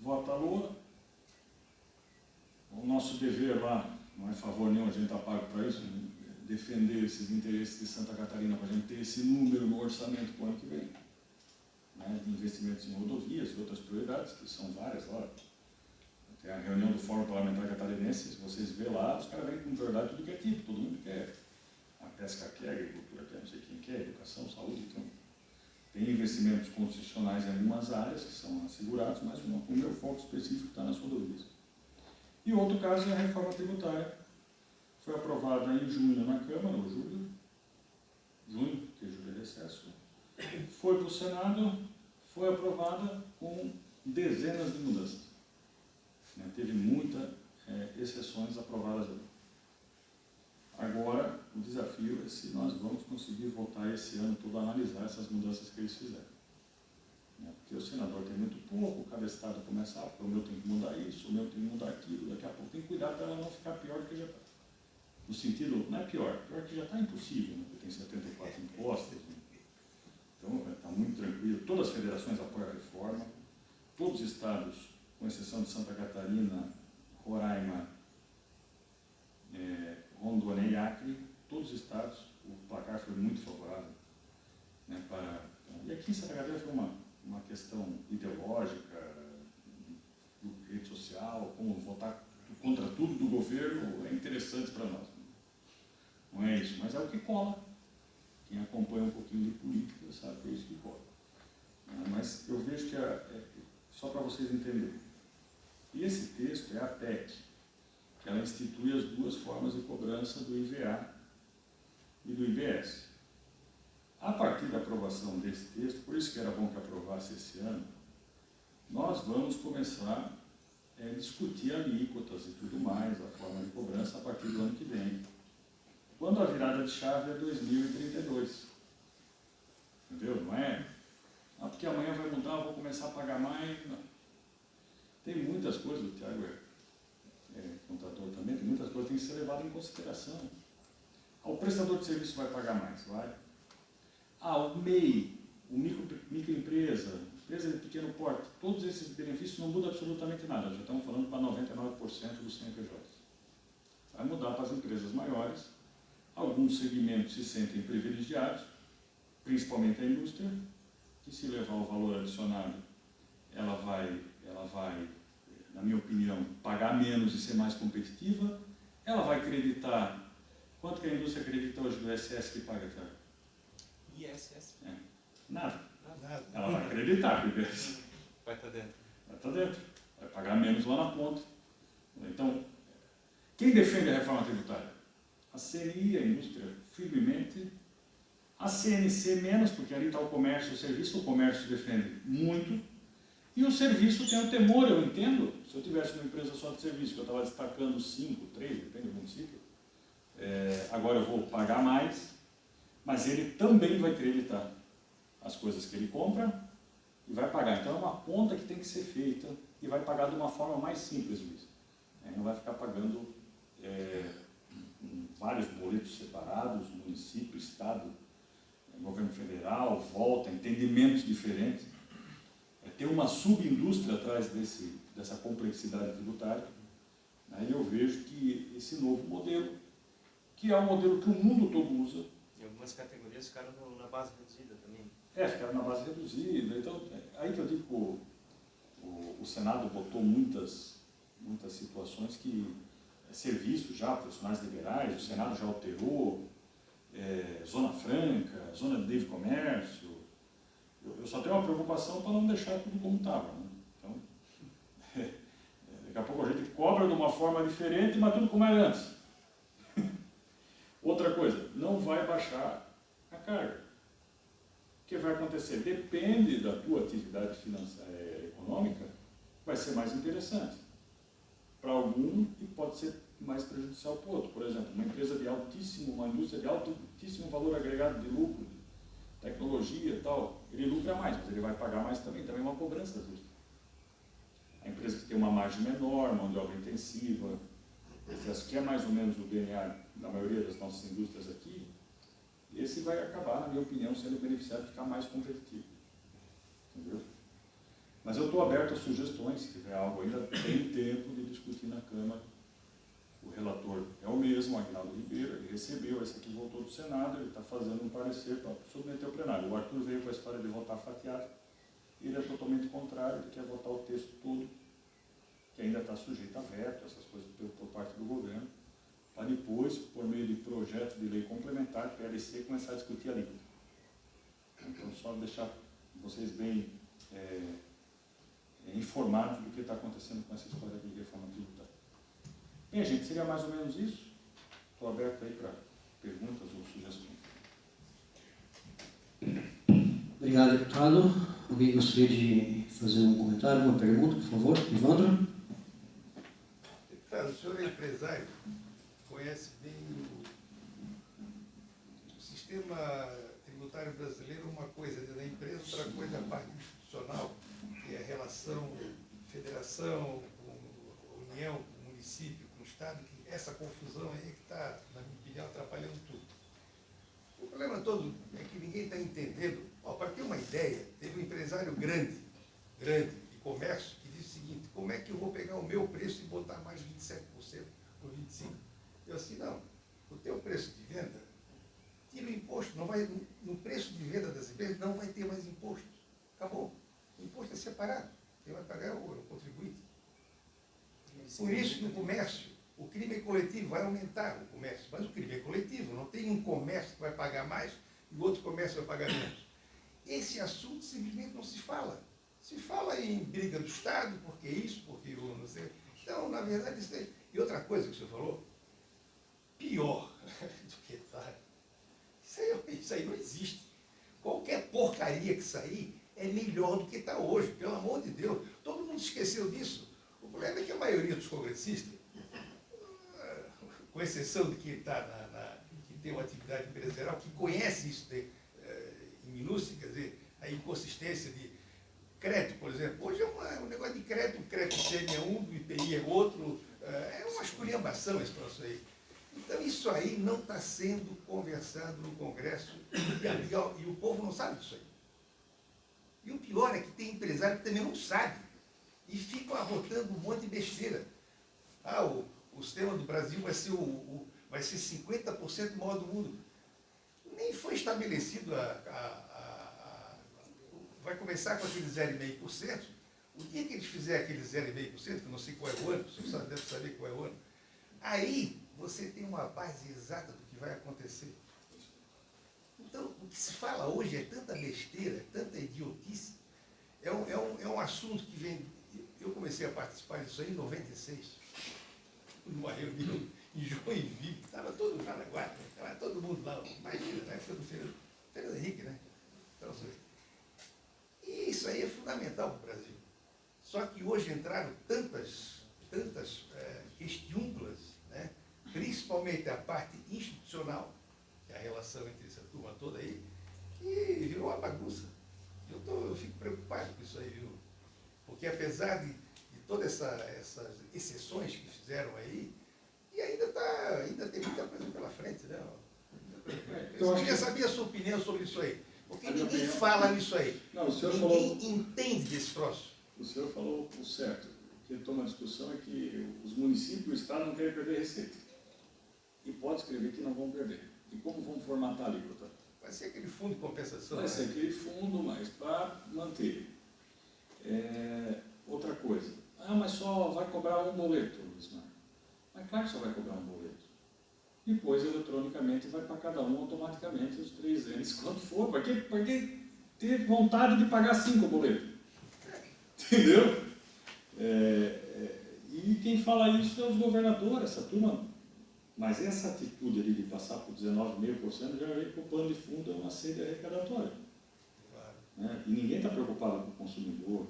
vota a LOA. O nosso dever lá, não é favor nenhum, a gente está pago para isso, defender esses interesses de Santa Catarina, para a gente ter esse número no orçamento para o ano que vem, né, de investimentos em rodovias e outras prioridades, que são várias lá. Tem a reunião do Fórum Parlamentar Catarinense, se vocês verem lá, os caras vêm com prioridade tudo que é tipo, todo mundo quer. A pesca quer, a agricultura quer, não sei quem quer, educação, saúde, então tem investimentos constitucionais em algumas áreas que são assegurados, mas o meu foco específico está nas rodovias. E outro caso é a reforma tributária, foi aprovada em junho na Câmara, ou julho, que é julho de recesso, foi para o Senado, foi aprovada com dezenas de mudanças. Né? Teve muitas exceções aprovadas ali. Agora, o desafio é se nós vamos conseguir votar esse ano todo, analisar essas mudanças que eles fizeram. Né? Porque o senador tem muito pouco, cada estado começa, o meu tem que mudar isso, o meu tem que mudar aquilo, daqui a pouco tem que cuidar para ela não ficar pior do que já está. No sentido, não é pior que já está impossível, né? Porque tem 74 impostos, né? Então está muito tranquilo. Todas as federações apoiam a reforma, todos os estados, com exceção de Santa Catarina, Roraima, Rondônia e Acre, todos os estados, o placar foi muito favorável. Né, e aqui em Santa Catarina foi uma questão ideológica, de rede social, como votar contra tudo do governo é interessante para nós. Não é isso, mas é o que cola. Quem acompanha um pouquinho de política sabe que é isso que cola. Mas eu vejo que, só para vocês entenderem, e esse texto é a PEC, que ela institui as duas formas de cobrança do IVA e do IBS. A partir da aprovação desse texto, por isso que era bom que aprovasse esse ano, nós vamos começar a discutir alíquotas e tudo mais, a forma de cobrança a partir do ano que vem. Quando a virada de chave é 2032. Entendeu? Não é? Porque amanhã vai mudar, eu vou começar a pagar mais. Não. Tem muitas coisas, o Thiago é contador também, tem muitas coisas que têm que ser levadas em consideração. O prestador de serviço vai pagar mais, vai? O MEI, o microempresa, empresa de pequeno porte, todos esses benefícios não mudam absolutamente nada, já estamos falando para 99% dos CNPJs. Vai mudar para as empresas maiores, alguns segmentos se sentem privilegiados, principalmente a indústria, que se levar o valor adicionado, ela vai, na minha opinião, pagar menos e ser mais competitiva, ela vai acreditar, quanto que a indústria acredita hoje do ISS que paga, Thiago? ISS? Nada. Nada. Ela vai acreditar que o ISS Vai estar dentro. vai estar dentro, vai pagar menos lá na ponta. Então, quem defende a reforma tributária? A CNI, a indústria, firmemente. A CNC menos, porque ali está o comércio, o serviço, o comércio defende muito. E o serviço tem o temor, eu entendo. Se eu tivesse uma empresa só de serviço, que eu estava destacando 5, 3, depende do município, agora eu vou pagar mais, mas ele também vai acreditar as coisas que ele compra e vai pagar. Então é uma conta que tem que ser feita e vai pagar de uma forma mais simples, Luiz. Não vai ficar pagando vários boletos separados, município, estado, governo federal, volta, entendimentos diferentes. Tem uma subindústria atrás dessa complexidade tributária. Aí eu vejo que esse novo modelo, que é o modelo que o mundo todo usa. E algumas categorias ficaram na base reduzida também. Ficaram na base reduzida. Então, aí que eu digo que o Senado botou muitas situações que serviços já, profissionais liberais, o Senado já alterou, zona franca, zona de livre comércio. Eu só tenho uma preocupação para não deixar tudo como estava. Né? Então, daqui a pouco a gente cobra de uma forma diferente, mas tudo como era antes. Outra coisa, não vai baixar a carga. O que vai acontecer? Depende da tua atividade econômica, vai ser mais interessante para algum e pode ser mais prejudicial para o outro. Por exemplo, uma indústria de altíssimo valor agregado de lucro, tecnologia e tal, ele lucra mais, mas ele vai pagar mais também é uma cobrança justa. A empresa que tem uma margem menor, mão de obra intensiva, que é mais ou menos o DNA da maioria das nossas indústrias aqui, esse vai acabar, na minha opinião, sendo beneficiado de ficar mais competitivo. Entendeu? Mas eu estou aberto a sugestões, se tiver algo ainda, tem tempo de discutir na Câmara. O relator é o mesmo, Aguinaldo Ribeiro, ele recebeu, esse aqui voltou do Senado, ele está fazendo um parecer para submeter ao plenário. O Arthur veio com a história de votar fatiado, ele é totalmente contrário, ele quer votar o texto todo, que ainda está sujeito a veto, essas coisas por parte do governo, para depois, por meio de projeto de lei complementar, PLC, começar a discutir a língua. Então, só deixar vocês bem informados do que está acontecendo com essa história de reforma tributária. Bem, gente, seria mais ou menos isso. Estou aberto aí para perguntas ou sugestões. Obrigado, deputado. Alguém gostaria de fazer um comentário, uma pergunta, por favor? Evandro? Deputado, o senhor é empresário, conhece bem o sistema tributário brasileiro, uma coisa dentro da empresa, outra coisa a parte institucional, que é a relação federação, com União, com município, com Estado, que essa confusão aí que está, na minha opinião, atrapalhando tudo. O problema todo é que ninguém está entendendo. Para ter uma ideia, teve um empresário grande, de comércio, que disse o seguinte: como é que eu vou pegar o meu preço e botar mais 27% ou 25%? Eu assim, não, o teu preço de venda, tira o imposto, não vai, no preço de venda das empresas não vai ter mais imposto. Acabou. O imposto é separado. Quem vai pagar é o contribuinte. Por isso que o comércio, o crime coletivo vai aumentar o comércio, mas o crime é coletivo, não tem um comércio que vai pagar mais e o outro comércio vai pagar menos. Esse assunto simplesmente não se fala. Se fala em briga do Estado, porque isso, porque o não sei. Então, na verdade, isso é... E outra coisa que o senhor falou, pior do que está. Isso aí não existe. Qualquer porcaria que sair é melhor do que está hoje, pelo amor de Deus. Todo mundo esqueceu disso. O problema é que a maioria dos congressistas, com exceção de quem que tem uma atividade empresarial, que conhece isso em minúcia, quer dizer, a inconsistência de crédito, por exemplo. Hoje é um negócio de crédito, o crédito CM é um, o IPI é outro, é uma esculhambação esse troço aí. Então isso aí não está sendo conversado no Congresso e o povo não sabe disso aí. E o pior é que tem empresário que também não sabe e ficam arrotando um monte de besteira. O sistema do Brasil vai ser 50% maior do mundo. Nem foi estabelecido vai começar com aquele 0,5%. O dia que eles fizerem aquele 0,5%, que eu não sei qual é o ano, o senhor deve saber qual é o ano, aí você tem uma base exata do que vai acontecer. Então, o que se fala hoje é tanta besteira, tanta idiotice. É um assunto que vem... Eu comecei a participar disso aí em 96, numa reunião em Joinville, estava todo lá na guarda, estava todo mundo lá, imagina, na época do Fernando Henrique, né? Então, e isso aí é fundamental para o Brasil. Só que hoje entraram tantas questiúnculas, né? Principalmente a parte institucional, que é a relação entre essa turma toda aí, que virou uma bagunça. Eu fico preocupado com isso aí, viu? Porque apesar de todas essas exceções que fizeram aí, e ainda tem muita coisa pela frente, né? Eu queria saber a sua opinião sobre isso aí. Porque ninguém fala nisso aí. Não, o senhor ninguém entende desse troço. O senhor falou o certo. O que toma a discussão é que os municípios e o Estado não querem perder receita. E pode escrever que não vão perder. E como vão formatar a alíquota? Vai ser aquele fundo de compensação. Vai ser aquele fundo, mas para manter. Outra coisa. Mas só vai cobrar um boleto, Luizmar. Mas claro que só vai cobrar um boleto. Depois, eletronicamente, vai para cada um automaticamente os 3 anos, quanto for. Para que ter vontade de pagar 5 boletos? Entendeu? E quem fala isso é os governadores, essa turma. Mas essa atitude ali de passar por 19,5% já veio para o plano de fundo, é uma sede arrecadatória. Claro. Né? E ninguém está preocupado com o consumidor.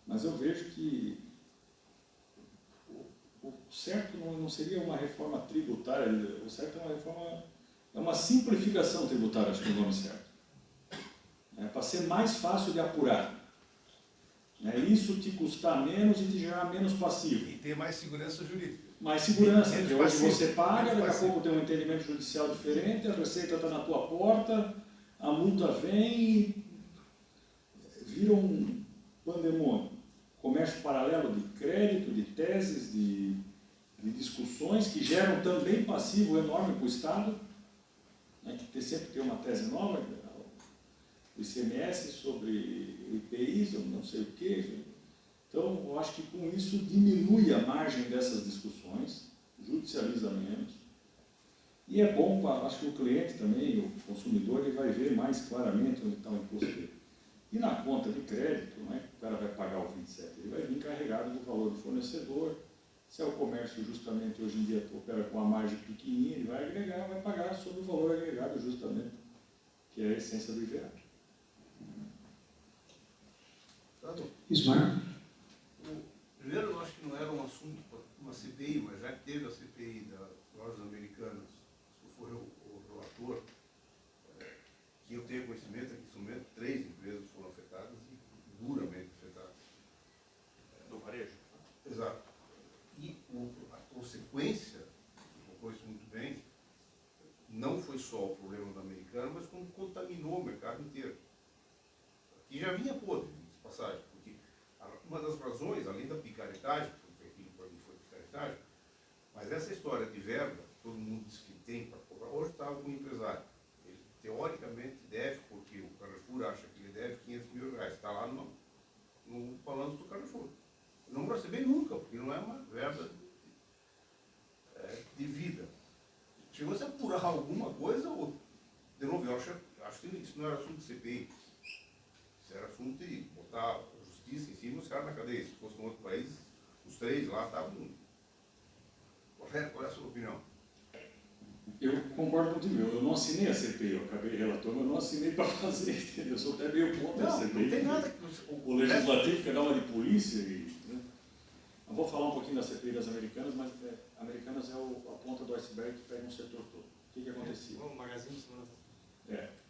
Mas eu vejo que o certo não seria uma reforma tributária, o certo é uma reforma, é uma simplificação tributária, acho que é o nome certo. Para ser mais fácil de apurar. Isso te custar menos e te gerar menos passivo. E ter mais segurança jurídica. Mais segurança, menos porque hoje passivo, você paga, daqui a passivo. pouco tem um entendimento judicial diferente, a receita está na tua porta, a multa vem e vira um pandemônio. Comércio paralelo de crédito, de teses, de discussões que geram também passivo enorme para o Estado, que sempre tem uma tese nova, o ICMS sobre o IPI, não sei o quê. Então, eu acho que com isso diminui a margem dessas discussões, judicializa menos. E é bom, acho que o cliente também, o consumidor, ele vai ver mais claramente onde está o imposto dele. E na conta de crédito, o cara vai pagar o 27, ele vai vir carregado do valor do fornecedor, Se é o comércio justamente hoje em dia opera com a margem pequenininha, ele vai agregar, vai pagar sobre o valor agregado justamente, que é a essência do IVA. Ismar? Primeiro, eu acho que não era um assunto para uma CPI, mas já que teve a CPI das lojas americanas, se foi o relator, que eu tenho conhecimento, aqui somente 3 empresas foram afetadas e duramente afetadas. Do varejo? Exato. E a consequência, colocou isso muito bem, não foi só o problema da americana, mas como contaminou o mercado inteiro. E já vinha podre, de passagem, porque uma das razões, além da picaretagem, porque aquilo para mim foi picaretagem, mas essa história de verba, todo mundo diz que tem para cobrar, hoje está algum empresário. Ele teoricamente deve, porque o Carrefour acha que ele deve 500 mil reais, está lá no balanço do Carrefour. Não vou receber nunca, porque não é uma verba de vida. Chegou a se apurar alguma coisa, ou, de novo, eu acho que isso não era assunto de CPI. Isso era assunto de botar a justiça em cima e os caras na cadeia. Se fosse em outro país, os 3 lá estavam. Qual é a sua opinião? Eu concordo contigo, eu não assinei a CPI, eu acabei relator, mas eu não assinei para fazer, entendeu? Eu sou até meio contra a CPI. Não tem nada. O legislativo quer dar uma de polícia e... Né? Eu vou falar um pouquinho da CPI das americanas, mas americanas é a ponta do iceberg que pega um setor todo. O que acontecia? O Magazine de semana.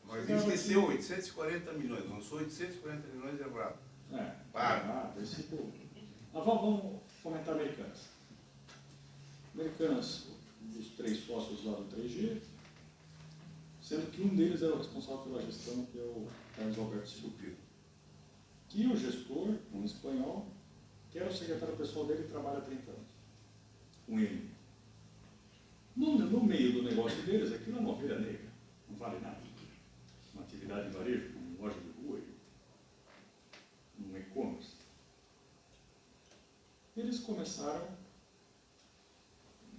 Mas ele esqueceu 840 milhões, lançou 840 milhões de bravo. Esse povo. Mas vamos comentar americanas. Americanas, os 3 sócios lá do 3G, sendo que um deles era o responsável pela gestão, que é o Carlos Alberto Silveira. Que o gestor, um espanhol, que era o secretário pessoal dele e trabalha há 30 anos. Com ele. No meio do negócio deles, aquilo é uma ovelha negra. Não vale nada. Uma atividade de varejo, uma loja de rua, um e-commerce. Eles começaram,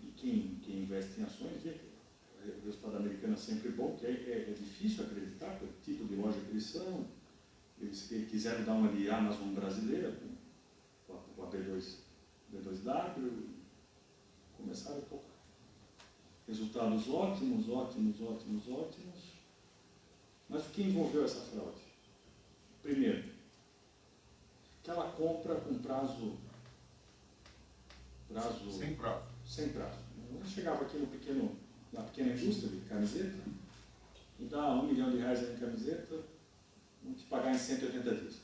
e quem investe em ações vê que o resultado americano é sempre bom, que é difícil acreditar pelo tipo de loja que eles são. Eles quiseram dar uma de Amazon brasileira, com a B2W, começaram a tocar. Resultados ótimos. Mas o que envolveu essa fraude? Primeiro, que ela compra com prazo Sem prazo. sem prazo. Eu chegava aqui na pequena indústria de camiseta, me dá R$1 milhão em camiseta, vou te pagar em 180 dias.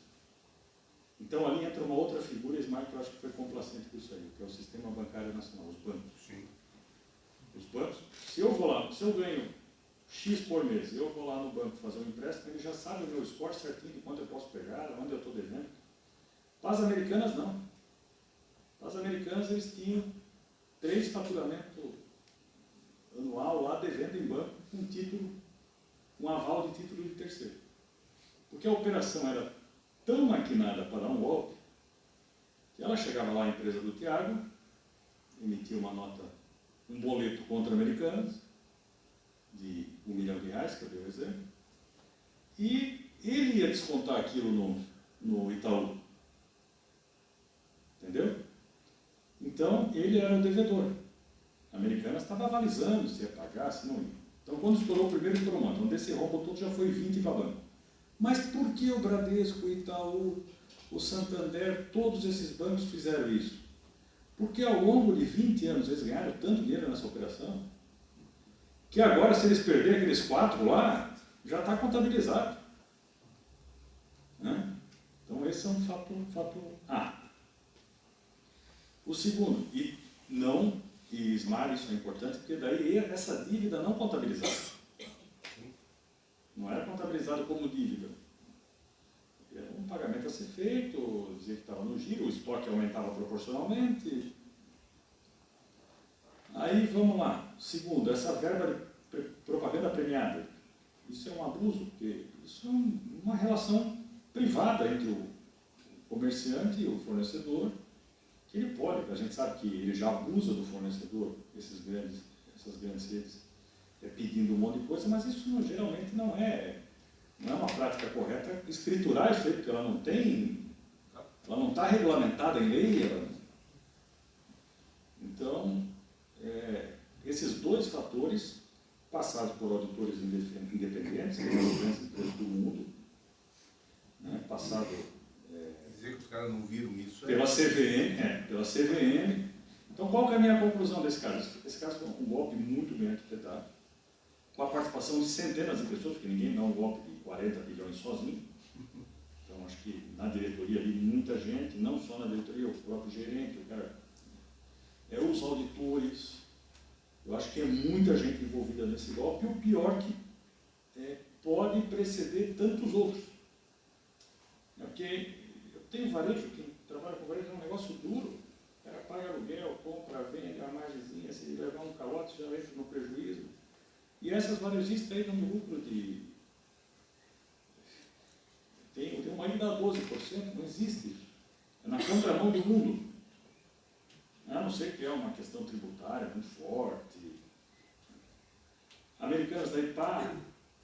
Então ali entra uma outra figura, Smart, que eu acho que foi complacente com isso aí, que é o Sistema Bancário Nacional, os bancos. Sim. Os bancos, se eu ganho X por mês, eu vou lá no banco fazer um empréstimo, ele já sabe o meu score certinho de quanto eu posso pegar, onde eu estou devendo. Para as americanas, não. Para as americanas, eles tinham 3 faturamentos anual lá devendo em banco com título, um aval de título de terceiro. Porque a operação era tão maquinada para dar um golpe, que ela chegava lá, a empresa do Tiago, emitia uma nota, um boleto contra americanos, de R$1 milhão, que eu dei o exemplo, e ele ia descontar aquilo no Itaú. Entendeu? Então, ele era o devedor. A Americanas estava avalizando se ia pagar, se não ia. Então, quando estourou o primeiro, estourou uma. Então, desse rombo todo já foi 20 para banco. Mas por que o Bradesco, o Itaú, o Santander, todos esses bancos fizeram isso? Porque ao longo de 20 anos eles ganharam tanto dinheiro nessa operação, que agora, se eles perderem aqueles 4 lá, já está contabilizado. Né? Então, esse é um fato A. O segundo, e Ismar, isso é importante, porque daí essa dívida não contabilizada. Não era contabilizado como dívida. Era um pagamento a ser feito, dizia que estava no giro, o estoque aumentava proporcionalmente. Aí, vamos lá. Segundo, essa verba de propaganda premiada. Isso é um abuso, porque isso é uma relação privada entre o comerciante e o fornecedor, que ele pode, a gente sabe que ele já abusa do fornecedor, essas grandes redes, pedindo um monte de coisa, mas isso geralmente não é uma prática correta escriturar isso aí, porque ela não está regulamentada em lei. Então, esses dois fatores, passados por auditores independentes, que são as grandes empresas do mundo, né, passado Dizer que os caras não viram isso pela CVM. Então, qual que é a minha conclusão desse caso? Esse caso foi um golpe muito bem arquitetado, com a participação de centenas de pessoas, porque ninguém dá um golpe de 40 bilhões sozinho. Então, acho que na diretoria ali, muita gente, não só na diretoria, o próprio gerente, o cara, os auditores. Eu acho que é muita gente envolvida nesse golpe, e o pior que pode preceder tantos outros. Porque eu tenho varejo, quem trabalha com varejo é um negócio duro. O cara paga aluguel, compra, vende, a margenzinha, se ele levar um calote, já entra no prejuízo. E essas varejistas aí dão um lucro de... Tem uma aí dá 12%, não existe isso. É na contramão do mundo. A não ser que é uma questão tributária muito forte. Americanas daí,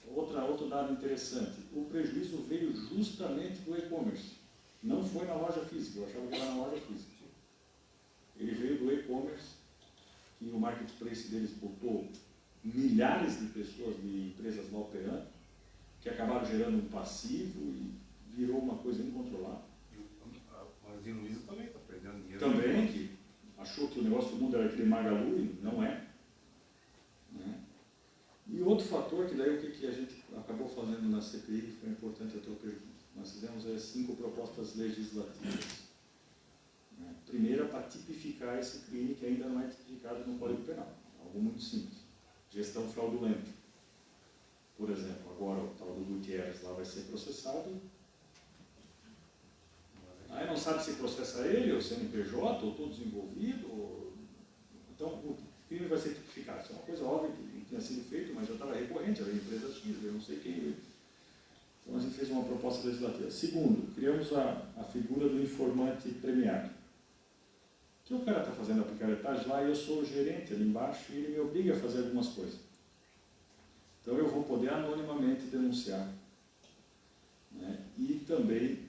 outro dado interessante. O prejuízo veio justamente do e-commerce. Não foi na loja física, eu achava que era na loja física. Ele veio do e-commerce, que o marketplace deles botou milhares de pessoas, de empresas lá operando, que acabaram gerando um passivo e virou uma coisa incontrolável. A Magazine Luiza também está perdendo dinheiro. Também, que achou que o negócio do mundo era aquele Magalu, e não é. Né? E outro fator, que daí o que a gente acabou fazendo na CPI, que foi importante a tua pergunta. Nós fizemos 5 propostas legislativas. Né? Primeira, para tipificar esse crime que ainda não é tipificado no Código Penal. Algo muito simples. Gestão fraudulenta. Por exemplo, agora o tal do Gutierrez lá vai ser processado. Aí não sabe se processa ele, ou CNPJ, ou todos envolvidos. Então, o crime vai ser tipificado. Isso é uma coisa óbvia que não tinha sido feito, mas já estava recorrente, era empresa X, eu não sei quem. Então, a gente fez uma proposta legislativa. Segundo, criamos a figura do informante premiado. Que o cara está fazendo a picaretagem lá e eu sou o gerente ali embaixo e ele me obriga a fazer algumas coisas. Então, eu vou poder anonimamente denunciar. Né? E também,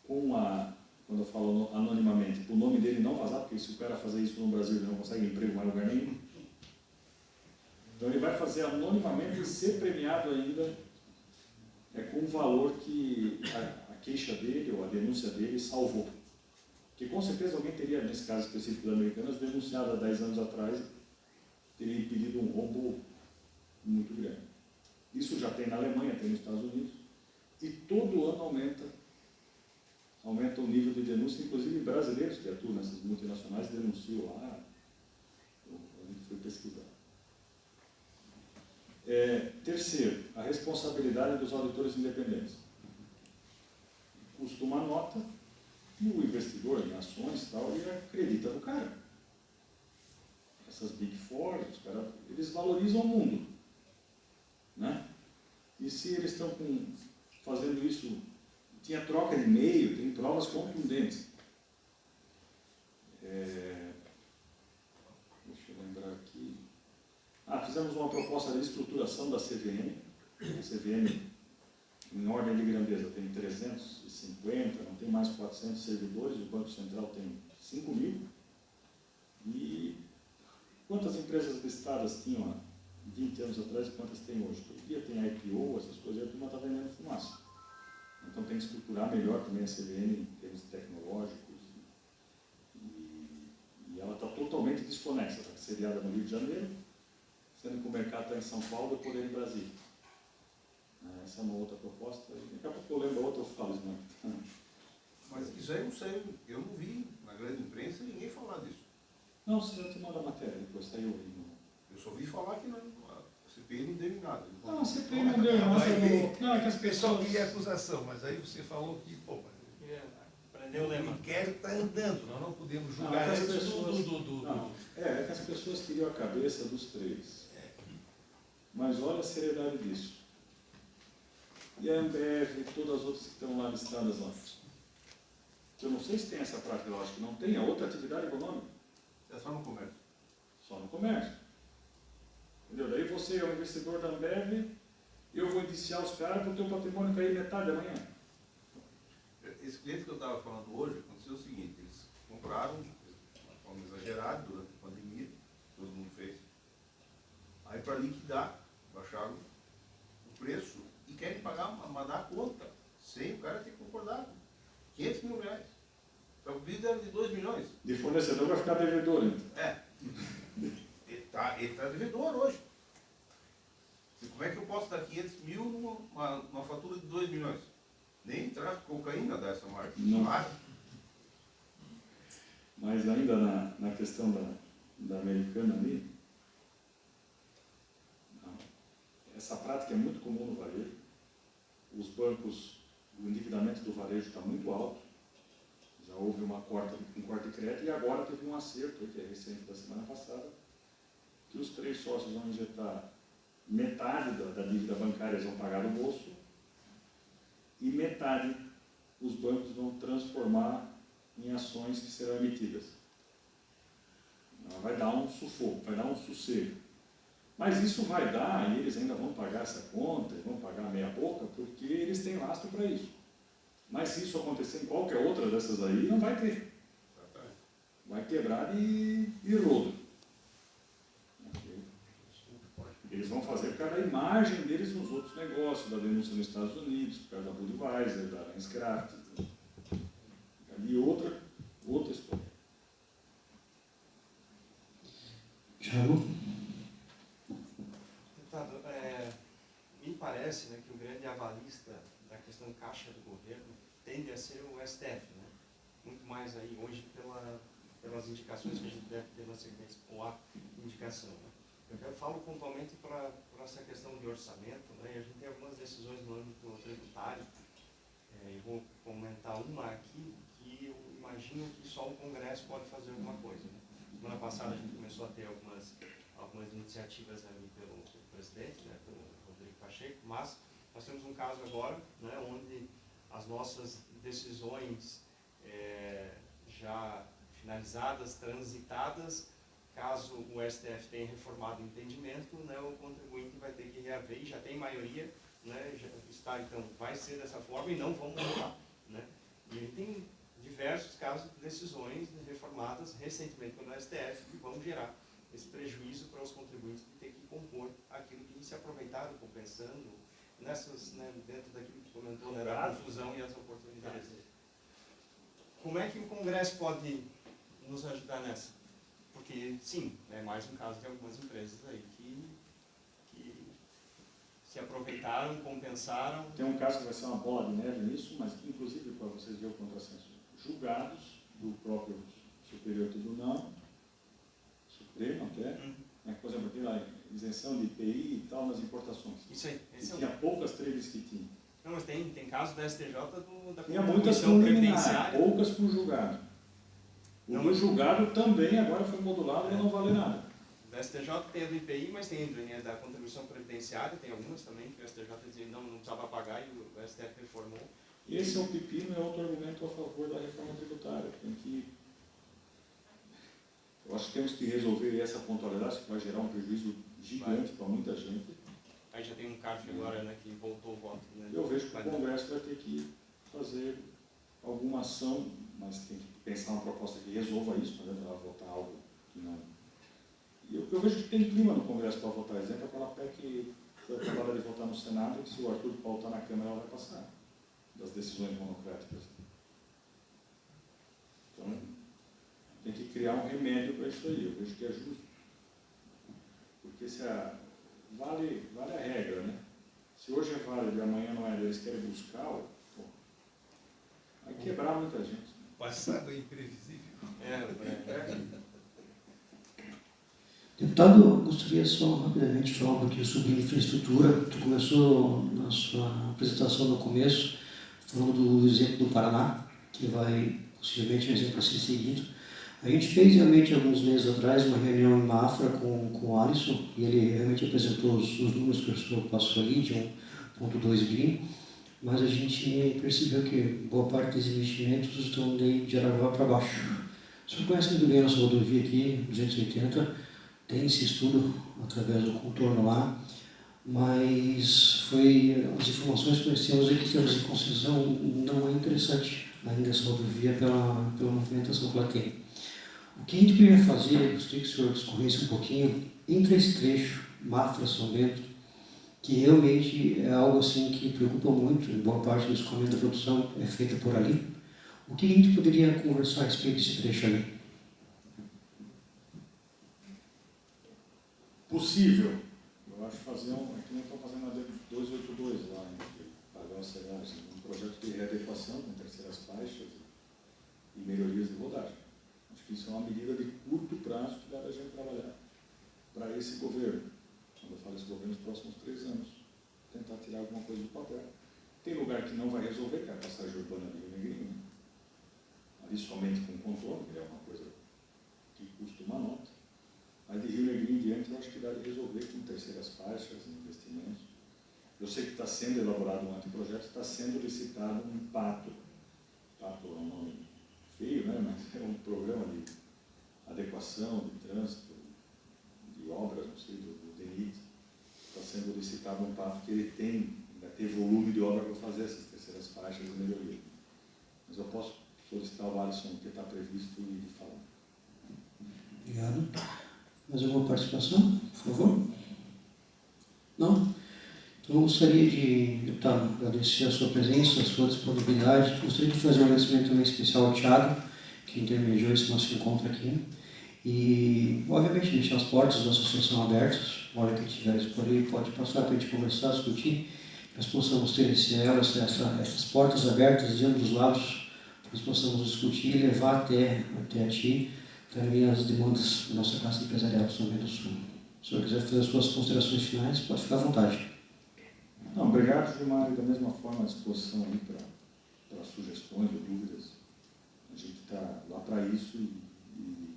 quando eu falo anonimamente, o nome dele não vazar, porque se o cara fazer isso no Brasil, ele não consegue emprego em mais lugar nenhum. Então, ele vai fazer anonimamente e ser premiado ainda com o valor que a queixa dele ou a denúncia dele salvou. Porque com certeza alguém teria, nesse caso específico da Americanas, denunciado há 10 anos atrás, teria impedido um roubo muito grande. Isso já tem na Alemanha, tem nos Estados Unidos, e todo ano aumenta o nível de denúncia, inclusive brasileiros que atuam nessas multinacionais denunciam lá, a gente foi pesquisar. Terceiro, a responsabilidade dos auditores independentes. Custa uma nota e o investidor em ações e tal, ele acredita no cara. Essas Big Four, os caras, eles valorizam o mundo. Né? E se eles estão fazendo isso, tinha troca de e-mail, tem provas contundentes. Deixa eu lembrar aqui. Fizemos uma proposta de estruturação da CVM. A CVM, em ordem de grandeza, tem 350, não tem mais 400 servidores, o Banco Central tem 5.000. E quantas empresas listadas tinham há 20 anos atrás e quantas tem hoje? Todo dia tem IPO, essas coisas, e a turma está vendendo fumaça. Então tem que estruturar melhor também a CVM em termos tecnológicos. E ela está totalmente desconexa, está sediada no Rio de Janeiro, sendo que o mercado está em São Paulo e o poder em Brasília. Essa é uma outra proposta. Daqui a pouco eu lembro outra, eu falo isso, né? Mas isso aí eu não vi na grande imprensa ninguém falar disso. Não, você já te manda a matéria, depois saiu aí. Eu só vi falar que a CPI não deu em nada. Não, a CPI não deu em nada. Não, é que as O pessoal pessoas... queria acusação, mas aí você falou que, pô, Aprendeu o o lema. inquérito está andando, nós não podemos Não, julgar é que as antes pessoas... do... Não, é que as pessoas queriam a cabeça dos três. Mas olha a seriedade disso. E a Ambev e todas as outras que estão lá listadas lá. Eu não sei se tem essa prática, eu acho que não tem. É outra atividade econômica. É só no comércio. Só no comércio. Entendeu? Daí você é um investidor da Ambev, eu vou indiciar os caras para o teu patrimônio cair metade amanhã. Esse cliente que eu estava falando hoje, aconteceu o seguinte, eles compraram, de uma forma exagerada, exagerado durante a pandemia, todo mundo fez. Aí para liquidar, baixaram o preço e querem pagar, mandar a conta, sem o cara ter concordado. 500 mil reais. Para o pedido era de 2 milhões. De fornecedor vai ficar devedor, então. Ele está devedor hoje. E como é que eu posso dar 500 mil numa fatura de 2 milhões? Nem tráfico de cocaína dá essa marca. Não. Claro. Mas ainda na questão da americana ali, essa prática é muito comum no varejo. Os bancos, o endividamento do varejo está muito alto. Já houve um corte de crédito e agora teve um acerto, que é recente da semana passada, que os 3 sócios vão injetar metade da dívida bancária, eles vão pagar do bolso, e metade os bancos vão transformar em ações que serão emitidas. Vai dar um sufoco, vai dar um sossego. Mas isso vai dar, e eles ainda vão pagar essa conta, vão pagar meia boca, porque eles têm lastro para isso. Mas se isso acontecer em qualquer outra dessas aí, não vai ter. Vai quebrar de rodo. Eles vão fazer por causa da imagem deles nos outros negócios, da denúncia nos Estados Unidos, por causa da Budweiser, da Lenscraft, e outra história. Thiago? Deputado, me parece, né, que o grande avalista da questão caixa do governo tende a ser o STF, né? Muito mais aí hoje pelas indicações que a gente deve ter na sequência, ou a indicação, né? Eu falo pontualmente para essa questão de orçamento, né? E a gente tem algumas decisões no âmbito tributário, e vou comentar uma aqui que eu imagino que só o Congresso pode fazer alguma coisa, né? Semana passada a gente começou a ter algumas iniciativas ali pelo presidente, né, pelo Rodrigo Pacheco, mas nós temos um caso agora, né, onde as nossas decisões já finalizadas, transitadas, caso o STF tenha reformado o entendimento, né, o contribuinte vai ter que reaver, e já tem maioria, né, já está, então, vai ser dessa forma e não vamos mudar, né? E ele tem diversos casos de decisões reformadas recentemente pelo STF que vão gerar esse prejuízo para os contribuintes de ter que compor aquilo que se aproveitaram, compensando, nessas, né, dentro daquilo que comentou, né, da confusão e as oportunidades. Como é que o Congresso pode nos ajudar nessa? Porque, sim, é mais um caso de algumas empresas aí que se aproveitaram, compensaram. Tem um caso que vai ser uma bola de neve nisso, mas inclusive para vocês verem o contrassenso, julgados do próprio Superior Tribunal, Supremo até, né, por exemplo, tem lá isenção de IPI e tal nas importações. Isso aí. Tinha poucas trades que tinham. Não, mas tem caso da STJ da Tinha muitas com liminar, poucas por julgado. O do julgado também agora foi modulado para não valer nada. Da STJ tem a do IPI, mas tem a da contribuição previdenciária, tem algumas também que o STJ dizia não precisava pagar e o STF reformou. Esse é um pepino e outro argumento a favor da reforma tributária. Eu acho que temos que resolver essa pontualidade, que vai gerar um prejuízo gigante para muita gente. Aí já tem um CARF agora, né, que voltou o voto. Né? Eu vejo que o Congresso vai ter que fazer alguma ação, mas tem que pensar uma proposta que resolva isso, não adianta ela votar algo que não... E eu vejo que tem clima no Congresso para votar, exemplo, aquela PEC que foi acabada de votar no Senado, e se o Arthur pautar na Câmara, ela vai passar, das decisões monocráticas. Então, tem que criar um remédio para isso aí, eu vejo que é justo. Porque vale a regra, né? Se hoje é válido e amanhã não é, eles querem buscar, vai quebrar muita gente. Passado é imprevisível. Deputado, eu gostaria só rapidamente de falar um pouquinho sobre infraestrutura. Tu começou na sua apresentação no começo, falando do exemplo do Paraná, que vai possivelmente um exemplo a ser seguido. A gente fez realmente alguns meses atrás uma reunião em Mafra com o Alisson, e ele realmente apresentou os números que o senhor passou ali, de 1,2 bi, mas a gente percebeu que boa parte dos investimentos estão de Araguá para baixo. O senhor conhece muito bem a nossa rodovia aqui, 280, tem esse estudo através do contorno lá, mas as informações que nós temos aqui, temos em consideração, não é interessante ainda essa rodovia pela movimentação que ela tem. O que a gente poderia fazer, gostaria que o senhor discorresse um pouquinho, entre esse trecho, Mafra São Bento, que realmente é algo assim que preocupa muito, boa parte do escoamento da produção é feita por ali. O que a gente poderia conversar a respeito desse trecho ali? Possível. Eu acho fazer é que nem estão fazendo a 282 lá entre Pagão e Celagem, um projeto de readequação com terceiras faixas e melhorias de rodagem. Acho que isso é uma medida de curto prazo que dá para a gente trabalhar para esse governo. Quando eu falo esse governo, nos próximos 3 anos, tentar tirar alguma coisa do papel. Tem lugar que não vai resolver, que é a passagem urbana de Rio Negrinho. Ali somente com contorno, que é uma coisa que custa uma nota. Mas de Rio Negrinho em diante, eu acho que dá de resolver com terceiras faixas, investimentos. Eu sei que está sendo elaborado um anteprojeto, está sendo licitado um PATO. PATO é um nome feio, né? Mas é um programa de adequação, de trânsito, de obras, não sei, do DENIT. Está sendo licitado um PATO que ele tem, ainda tem volume de obra para fazer essas terceiras faixas e melhoria. Mas eu posso solicitar ao Alisson o que está previsto e falar. Obrigado. Mais alguma participação, por favor? Não? Então, eu gostaria de, deputado, agradecer a sua presença, a sua disponibilidade. Gostaria de fazer um agradecimento também especial ao Thiago, que intermediou esse nosso encontro aqui. E, obviamente, deixar as portas da associação abertas. A hora que tiver por aí, pode passar para a gente conversar, discutir. Nós possamos ter essas portas abertas de ambos os lados, nós possamos discutir e levar até a ti também as demandas da nossa classe empresarial do São Bento do Sul. Se o senhor quiser fazer as suas considerações finais, pode ficar à vontade. Não, obrigado, Gilmar, e da mesma forma à disposição aí para sugestões ou dúvidas. A gente está lá para isso e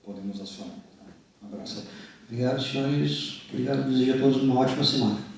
podemos acionar. Tá? Um abraço. Obrigado, senhores. Obrigado. Desejo a todos uma ótima semana.